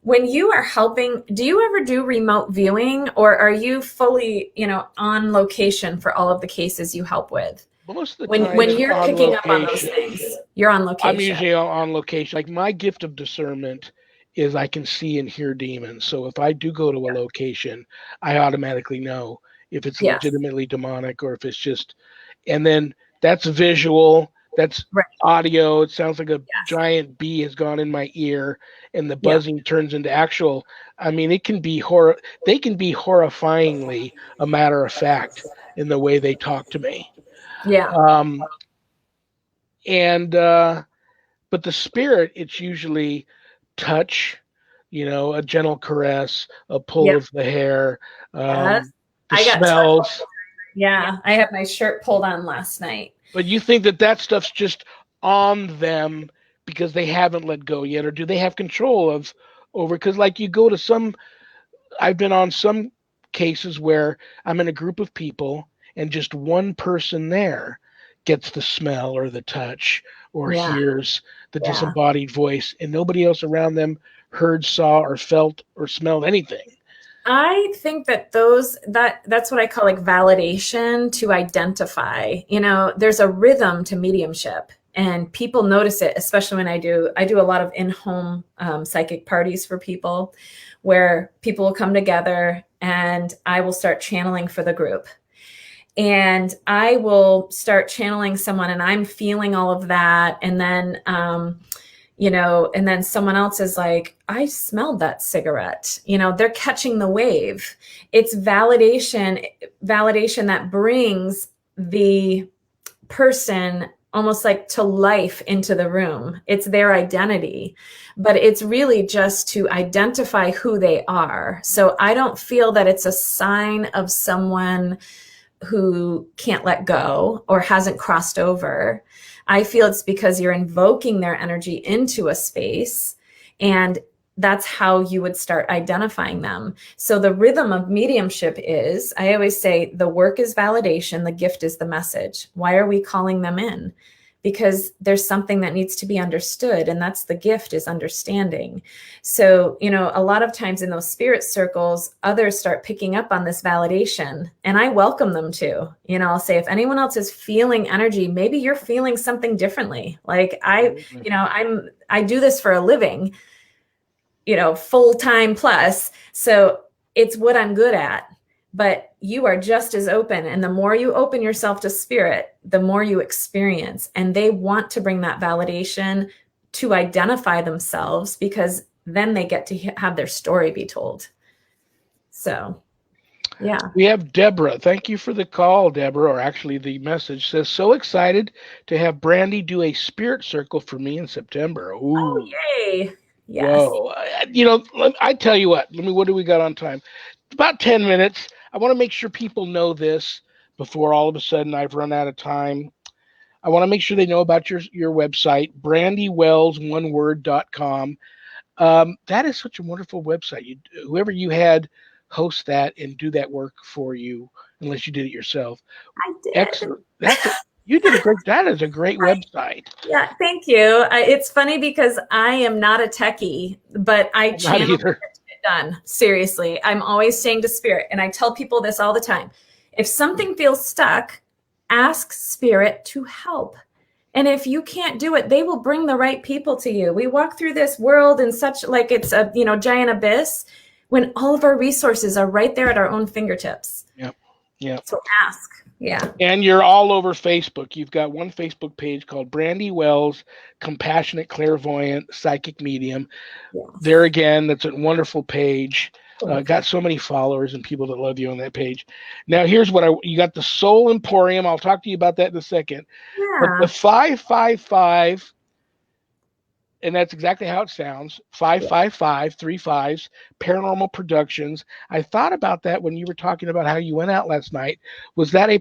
when you are helping, do you ever do remote viewing, or are you fully, on location for all of the cases you help with? Most of the When times you're on picking up on those location. things, you're on I'm location. usually on location. Like my gift of discernment is I can see and hear demons. So if I do go to a location, I automatically know if it's Yes. legitimately demonic or if it's just, and then that's visual, that's Right. audio. It sounds like a Yes. giant bee has gone in my ear and the Yeah. buzzing turns into actual. I mean, it can be they can be horrifyingly a matter of fact in the way they talk to me. Yeah. And but the spirit, it's usually touch, a gentle caress, a pull Yeah. of the hair, Yes. the I got smells. Yeah. I had my shirt pulled on last night. But you think that stuff's just on them because they haven't let go yet, or do they have control of over? Because like you go to some, I've been on some cases where I'm in a group of people and just one person there gets the smell or the touch or Yeah. hears the Yeah. disembodied voice and nobody else around them heard, saw, or felt or smelled anything. I think that that's what I call like validation to identify. There's a rhythm to mediumship, and people notice it, especially when I do a lot of in-home psychic parties for people, where people will come together and I will start channeling for the group. And I will start channeling someone and I'm feeling all of that. And then, and then someone else is like, I smelled that cigarette. They're catching the wave. It's validation that brings the person almost like to life into the room. It's their identity, but it's really just to identify who they are. So I don't feel that it's a sign of someone who can't let go or hasn't crossed over. I feel it's because you're invoking their energy into a space, and that's how you would start identifying them. So the rhythm of mediumship is, I always say, the work is validation, the gift is the message. Why are we calling them in? Because there's something that needs to be understood, and that's the gift, is understanding. So, a lot of times in those spirit circles, others start picking up on this validation, and I welcome them to. I'll say, if anyone else is feeling energy, maybe you're feeling something differently. Like I do this for a living, full time plus. So it's what I'm good at. But you are just as open. And the more you open yourself to spirit, the more you experience. And they want to bring that validation to identify themselves, because then they get to have their story be told. So, yeah. We have Deborah. Thank you for the call, Deborah, or actually the message says, so excited to have Brandie do a spirit circle for me in September. Ooh. Oh, yay. Yes. Whoa. I tell you what do we got on time? About 10 minutes. I want to make sure people know this before all of a sudden I've run out of time. I want to make sure they know about your website, brandiewells1word.com. That is such a wonderful website. Whoever you had host that and do that work for you, unless you did it yourself. I did. Excellent. You did a great. That is a great website. Yeah, thank you. It's funny because I am not a techie, but I channel it to get done. Seriously, I'm always saying to spirit, and I tell people this all the time: if something feels stuck, ask spirit to help. And if you can't do it, they will bring the right people to you. We walk through this world in such like it's a giant abyss, when all of our resources are right there at our own fingertips. Yeah. So ask. Yeah. And you're all over Facebook. You've got one Facebook page called Brandie Wells, Compassionate Clairvoyant Psychic Medium. Yes. There again, that's a wonderful page. Got so many followers and people that love you on that page. Now, here's what you got: the Soul Emporium. I'll talk to you about that in a second. Yeah. But the 555, and that's exactly how it sounds, 555, 3 5s, Paranormal Productions. I thought about that when you were talking about how you went out last night. Was that a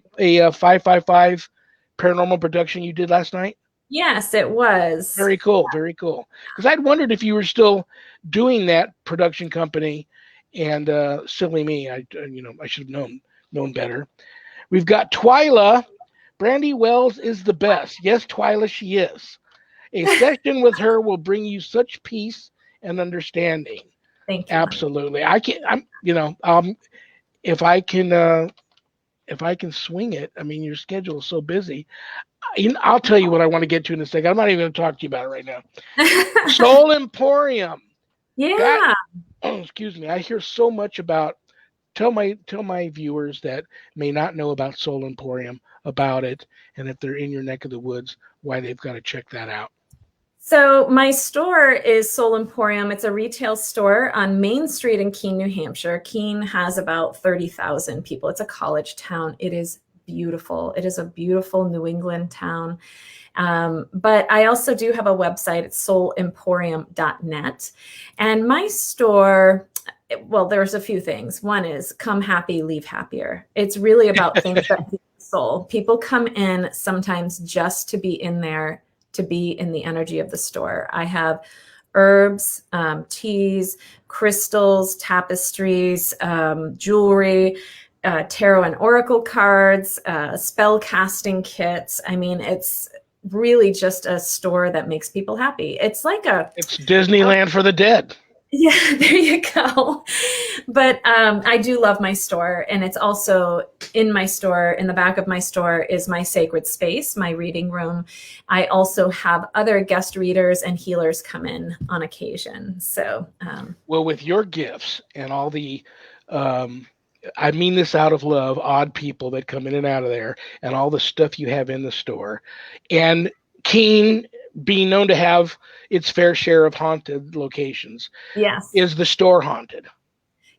555 Paranormal production you did last night? Yes, it was. Very cool, very cool. Because I'd wondered if you were still doing that production company, and silly me, I should have known better. We've got Twyla Brandie Wells is the best. Yes, Twyla, she is. A session with her will bring you such peace and understanding. Thank you, honey. Absolutely. I can. I'm. If I can swing it. I mean, your schedule is so busy. I'll tell you what I want to get to in a second. I'm not even going to talk to you about it right now. Soul Emporium. Yeah. Excuse me. I hear so much about. Tell my viewers that may not know about Soul Emporium about it, and if they're in your neck of the woods, why they've got to check that out. So my store is Soul Emporium. It's a retail store on Main Street in Keene, New Hampshire. Keene has about 30,000 people. It's a college town. It is beautiful. It is a beautiful New England town. But I also do have a website. It's soulemporium.net. And my store, well, there's a few things. One is come happy, leave happier. It's really about things that feed the soul. People come in sometimes just to be in there, to be in the energy of the store. I have herbs, teas, crystals, tapestries, jewelry, tarot and oracle cards, spell casting kits. I mean, it's really just a store that makes people happy. It's Disneyland for the dead. Yeah, there you go. But I do love my store. And it's also in my store, in the back of my store is my sacred space, my reading room. I also have other guest readers and healers come in on occasion. So, well, with your gifts and all the, I mean this out of love, odd people that come in and out of there and all the stuff you have in the store, and Keene being known to have its fair share of haunted locations. Yes. Is the store haunted?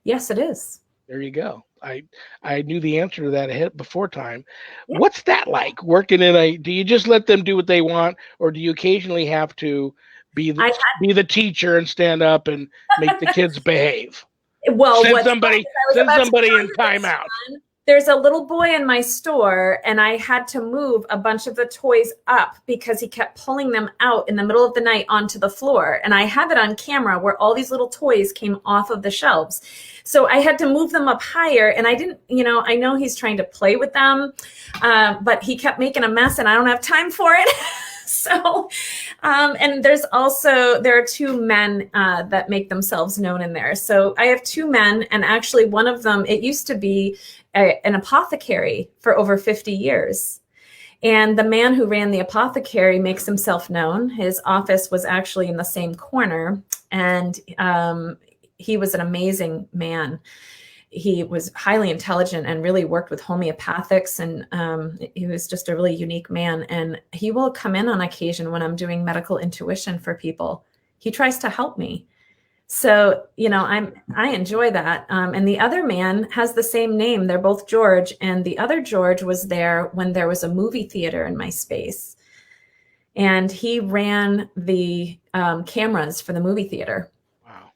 Yes, it is. There you go. I knew the answer to that ahead before time. Yeah. What's that like working in do you just let them do what they want, or do you occasionally have to be the teacher and stand up and make the kids behave? Well, send somebody in timeout. There's a little boy in my store, and I had to move a bunch of the toys up because he kept pulling them out in the middle of the night onto the floor. And I have it on camera where all these little toys came off of the shelves. So I had to move them up higher, and I didn't, I know he's trying to play with them, but he kept making a mess, and I don't have time for it. So, and there are two men that make themselves known in there. So I have two men, and actually one of them, it used to be an apothecary for over 50 years. And the man who ran the apothecary makes himself known. His office was actually in the same corner, and he was an amazing man. He was highly intelligent and really worked with homeopathics, and he was just a really unique man. And he will come in on occasion when I'm doing medical intuition for people. He tries to help me. So, I enjoy that. And the other man has the same name. They're both George. And the other George was there when there was a movie theater in my space. And he ran the cameras for the movie theater. Wow.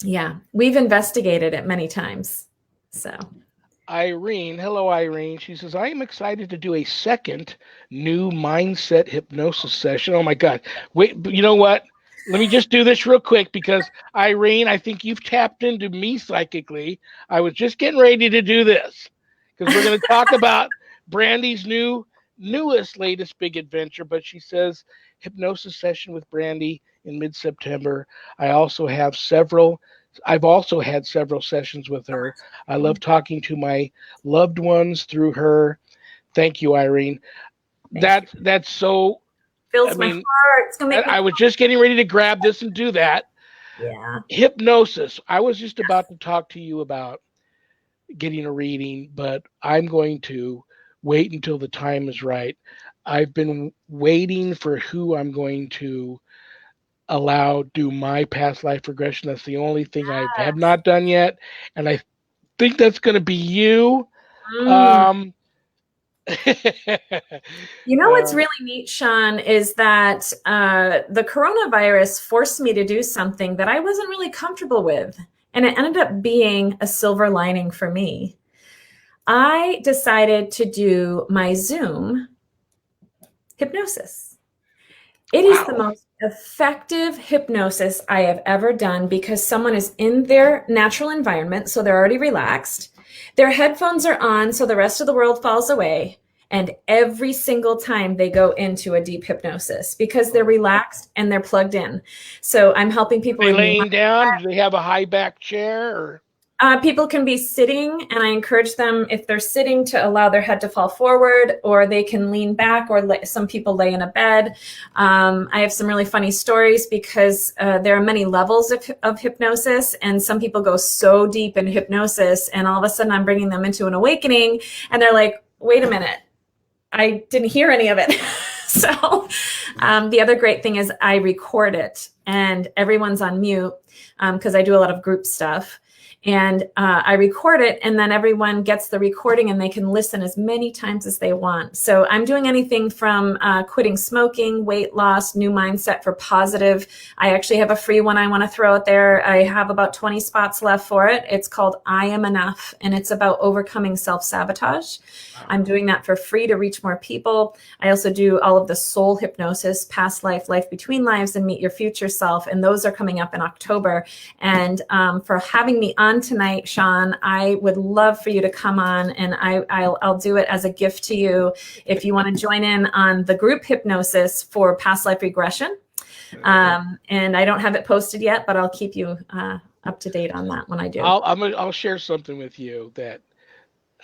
Yeah. We've investigated it many times. So. Irene. Hello, Irene. She says, I am excited to do a second new mindset hypnosis session. Oh, my God. Wait, you know what? Let me just do this real quick because, Irene, I think you've tapped into me psychically. I was just getting ready to do this because we're going to talk about Brandie's newest, latest big adventure. But she says hypnosis session with Brandie in mid-September. I've also had several sessions with her. I love talking to my loved ones through her. Thank you, Irene. That's so... fills my heart. It's gonna make I was just getting ready to grab this and do that. Yeah. Hypnosis. I was just about to talk to you about getting a reading, but I'm going to wait until the time is right. I've been waiting for who I'm going to allow do my past life regression. That's the only thing I have not done yet. And I think that's going to be you. What's really neat, Sean, is that the coronavirus forced me to do something that I wasn't really comfortable with. And it ended up being a silver lining for me. I decided to do my Zoom hypnosis. It is the most effective hypnosis I have ever done because someone is in their natural environment, so they're already relaxed. Their headphones are on, so the rest of the world falls away. And every single time they go into a deep hypnosis because they're relaxed and they're plugged in. So I'm helping people. Are they laying down? Do they have a high back chair? Or? People can be sitting, and I encourage them, if they're sitting, to allow their head to fall forward, or they can lean back, or some people lay in a bed. I have some really funny stories because there are many levels of hypnosis, and some people go so deep in hypnosis, and all of a sudden I'm bringing them into an awakening, and they're like, wait a minute, I didn't hear any of it. So the other great thing is I record it, and everyone's on mute because I do a lot of group stuff. And I record it, and then everyone gets the recording and they can listen as many times as they want. So I'm doing anything from quitting smoking, weight loss, new mindset for positive. I actually have a free one I want to throw out there. I have about 20 spots left for it. It's called I Am Enough, and it's about overcoming self-sabotage. I'm doing that for free to reach more people. I also do all of the soul hypnosis, past life, life between lives, and meet your future self. And those are coming up in October. And for having me on tonight, Sean, I would love for you to come on, and I'll do it as a gift to you if you want to join in on the group hypnosis for past life regression. And I don't have it posted yet, but I'll keep you up to date on that when I do. I'll share something with you that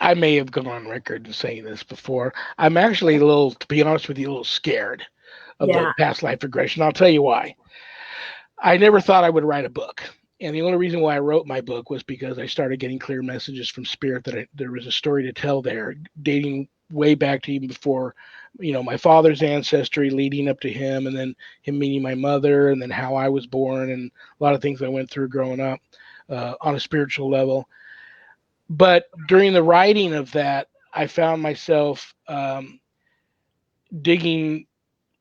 I may have gone on record in saying this before. I'm actually a little, to be honest with you, a little scared of the past life regression. I'll tell you why. I never thought I would write a book. And the only reason why I wrote my book was because I started getting clear messages from Spirit that there was a story to tell there, dating way back to even before, my father's ancestry, leading up to him, and then him meeting my mother, and then how I was born, and a lot of things I went through growing up on a spiritual level. But during the writing of that, I found myself digging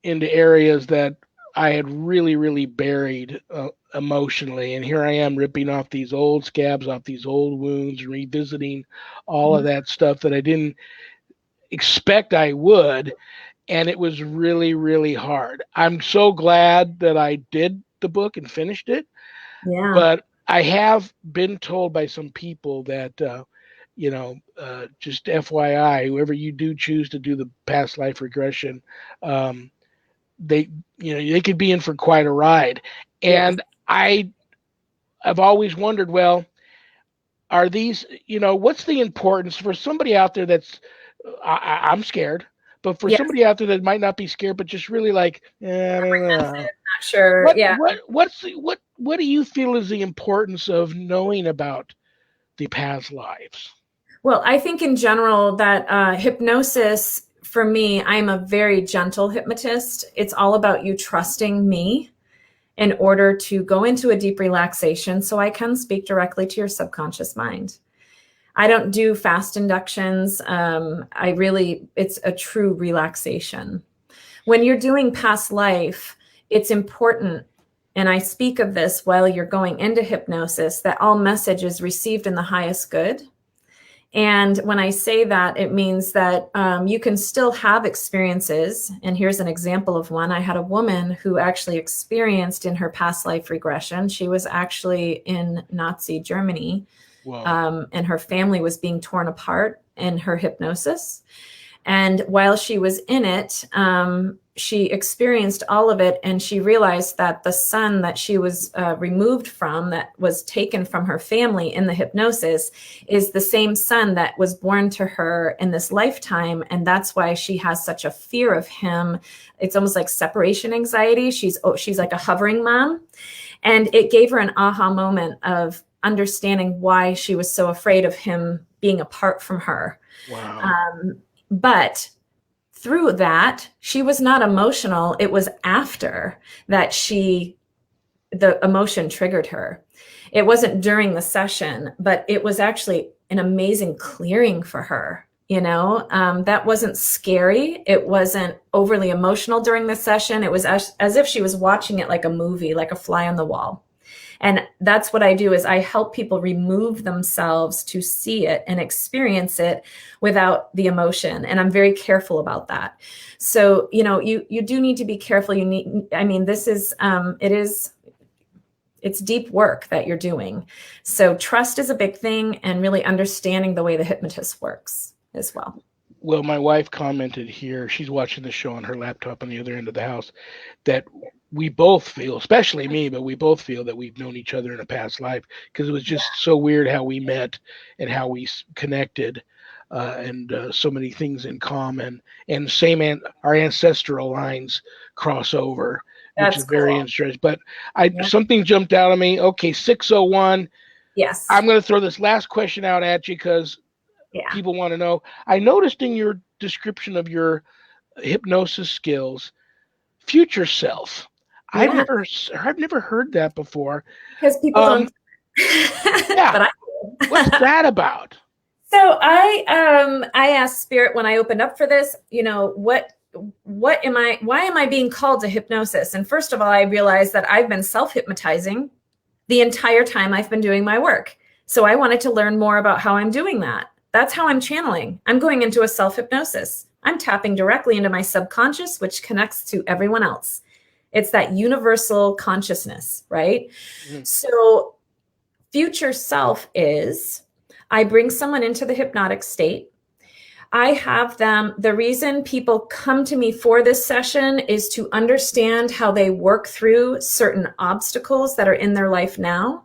into areas that I had really, really buried emotionally. And here I am ripping off these old scabs, off these old wounds, revisiting all of that stuff that I didn't expect I would. And it was really, really hard. I'm so glad that I did the book and finished it. Yeah. But I have been told by some people that, just FYI, whoever you do choose to do the past life regression, they could be in for quite a ride. And I've always wondered, well, are these, what's the importance for somebody out there that's, I'm scared, but for somebody out there that might not be scared, but just really like, I don't know. Not sure. What do you feel is the importance of knowing about the past lives? Well, I think in general that hypnosis, for me, I'm a very gentle hypnotist. It's all about you trusting me in order to go into a deep relaxation so I can speak directly to your subconscious mind. I don't do fast inductions. It's a true relaxation. When you're doing past life, it's important, and I speak of this while you're going into hypnosis, that all message is received in the highest good. And when I say that, it means that you can still have experiences. And here's an example of one. I had a woman who actually experienced in her past life regression. She was actually in Nazi Germany, and her family was being torn apart in her hypnosis. And while she was in it, she experienced all of it, and she realized that the son that she was removed from, that was taken from her family in the hypnosis, is the same son that was born to her in this lifetime, and that's why she has such a fear of him. It's almost like separation anxiety. She's like a hovering mom, and it gave her an aha moment of understanding why she was so afraid of him being apart from her. Wow. But through that, she was not emotional. It was after that the emotion triggered her. It wasn't during the session, but it was actually an amazing clearing for her. That wasn't scary. It wasn't overly emotional during the session. It was as if she was watching it like a movie, like a fly on the wall. And that's what I do, is I help people remove themselves to see it and experience it without the emotion. And I'm very careful about that. So, you do need to be careful. It's deep work that you're doing. So trust is a big thing, and really understanding the way the hypnotist works as well. Well, my wife commented here, she's watching the show on her laptop on the other end of the house, that we both feel, especially me, but we both feel that we've known each other in a past life because it was just so weird how we met and how we connected, and so many things in common. And our ancestral lines cross over, which That's is very cool. interesting. But Yeah. something jumped out at me. Okay, 601. Yes. I'm going to throw this last question out at you because Yeah. people want to know. I noticed in your description of your hypnosis skills, future self. I've Yeah. never heard that before. Because people don't. Yeah. But What's that about? So I asked Spirit when I opened up for this, why am I being called to hypnosis? And first of all, I realized that I've been self-hypnotizing the entire time I've been doing my work. So I wanted to learn more about how I'm doing that. That's how I'm channeling. I'm going into a self-hypnosis. I'm tapping directly into my subconscious, which connects to everyone else. It's that universal consciousness, right? Mm-hmm. So future self is, I bring someone into the hypnotic state. I have them, the reason people come to me for this session is to understand how they work through certain obstacles that are in their life now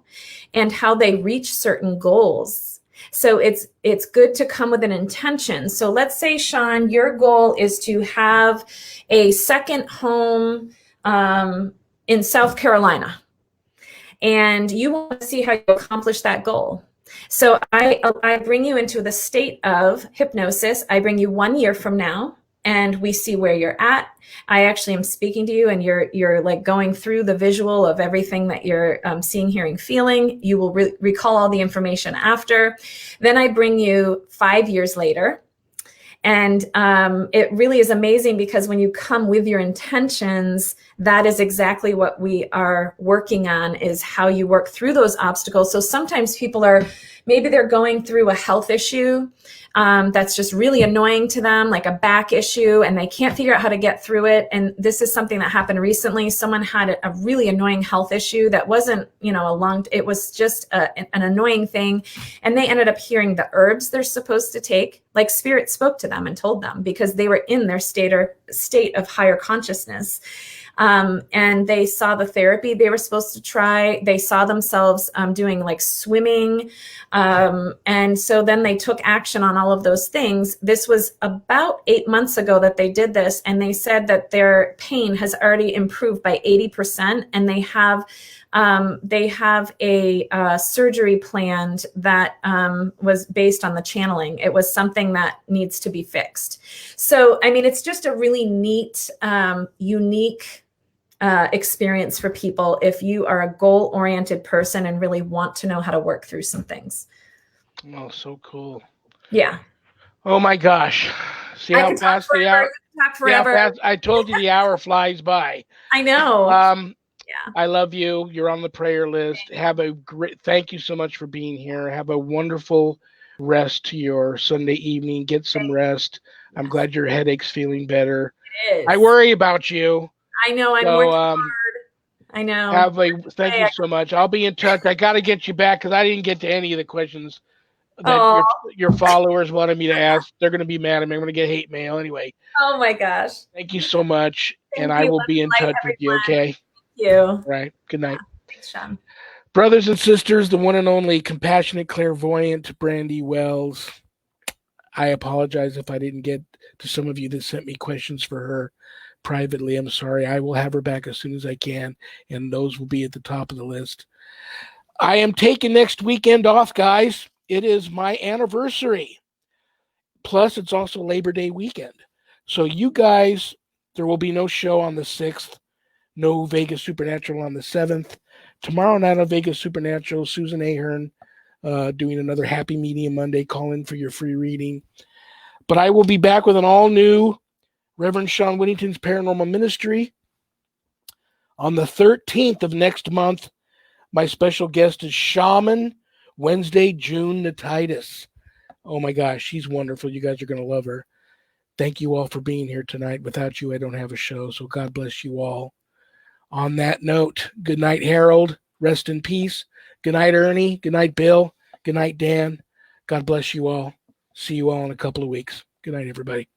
and how they reach certain goals. So it's good to come with an intention. So let's say, Sean, your goal is to have a second home in South Carolina, and you want to see how you accomplish that goal. So I bring you into the state of hypnosis. I bring you 1 year from now, and we see where you're at. I actually am speaking to you, and you're like going through the visual of everything that you're seeing, hearing, feeling. You will recall all the information after. Then I bring you 5 years later. And it really is amazing because when you come with your intentions, that is exactly what we are working on, is how you work through those obstacles. So sometimes people maybe they're going through a health issue that's just really annoying to them, like a back issue, and they can't figure out how to get through it. And this is something that happened recently. Someone had a really annoying health issue that wasn't, it was just an annoying thing. And they ended up hearing the herbs they're supposed to take, like Spirit spoke to them and told them, because they were in their state of higher consciousness. And they saw the therapy they were supposed to try. They saw themselves doing like swimming. And so then they took action on all of those things. This was about 8 months ago that they did this. And they said that their pain has already improved by 80%. And they have a surgery planned that was based on the channeling. It was something that needs to be fixed. So, I mean, it's just a really neat, unique experience for people if you are a goal-oriented person and really want to know how to work through some things. Oh, so cool. Yeah. Oh my gosh. See how fast the hour. Talk forever. I told you the hour flies by. I know. Yeah. I love you. You're on the prayer list. Thank you so much for being here. Have a wonderful rest to your Sunday evening. Get some rest. Yes. I'm glad your headache's feeling better. It is. I worry about you. I know. I'm working hard. I know. Thank you so much. I'll be in touch. I got to get you back because I didn't get to any of the questions that your followers wanted me to ask. They're going to be mad at me. I'm going to get hate mail anyway. Oh my gosh. Thank you so much. I will be in touch with you. Okay. Thank you. All right. Good night. Thanks, Sean. Brothers and sisters, the one and only compassionate clairvoyant Brandie Wells. I apologize if I didn't get to some of you that sent me questions for her privately. I'm sorry. I will have her back as soon as I can, and those will be at the top of the list. I am taking next weekend off, guys. It is my anniversary. Plus, it's also Labor Day weekend. So you guys, there will be no show on the 6th, no Vegas Supernatural on the 7th. Tomorrow night on Vegas Supernatural, Susan Ahern doing another Happy Medium Monday. Call in for your free reading. But I will be back with an all-new Reverend Sean Whittington's Paranormal Ministry. On the 13th of next month, my special guest is Shaman Wednesday, June Natitis. Oh my gosh, she's wonderful. You guys are going to love her. Thank you all for being here tonight. Without you, I don't have a show, so God bless you all. On that note, good night, Harold. Rest in peace. Good night, Ernie. Good night, Bill. Good night, Dan. God bless you all. See you all in a couple of weeks. Good night, everybody.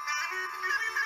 Thank you.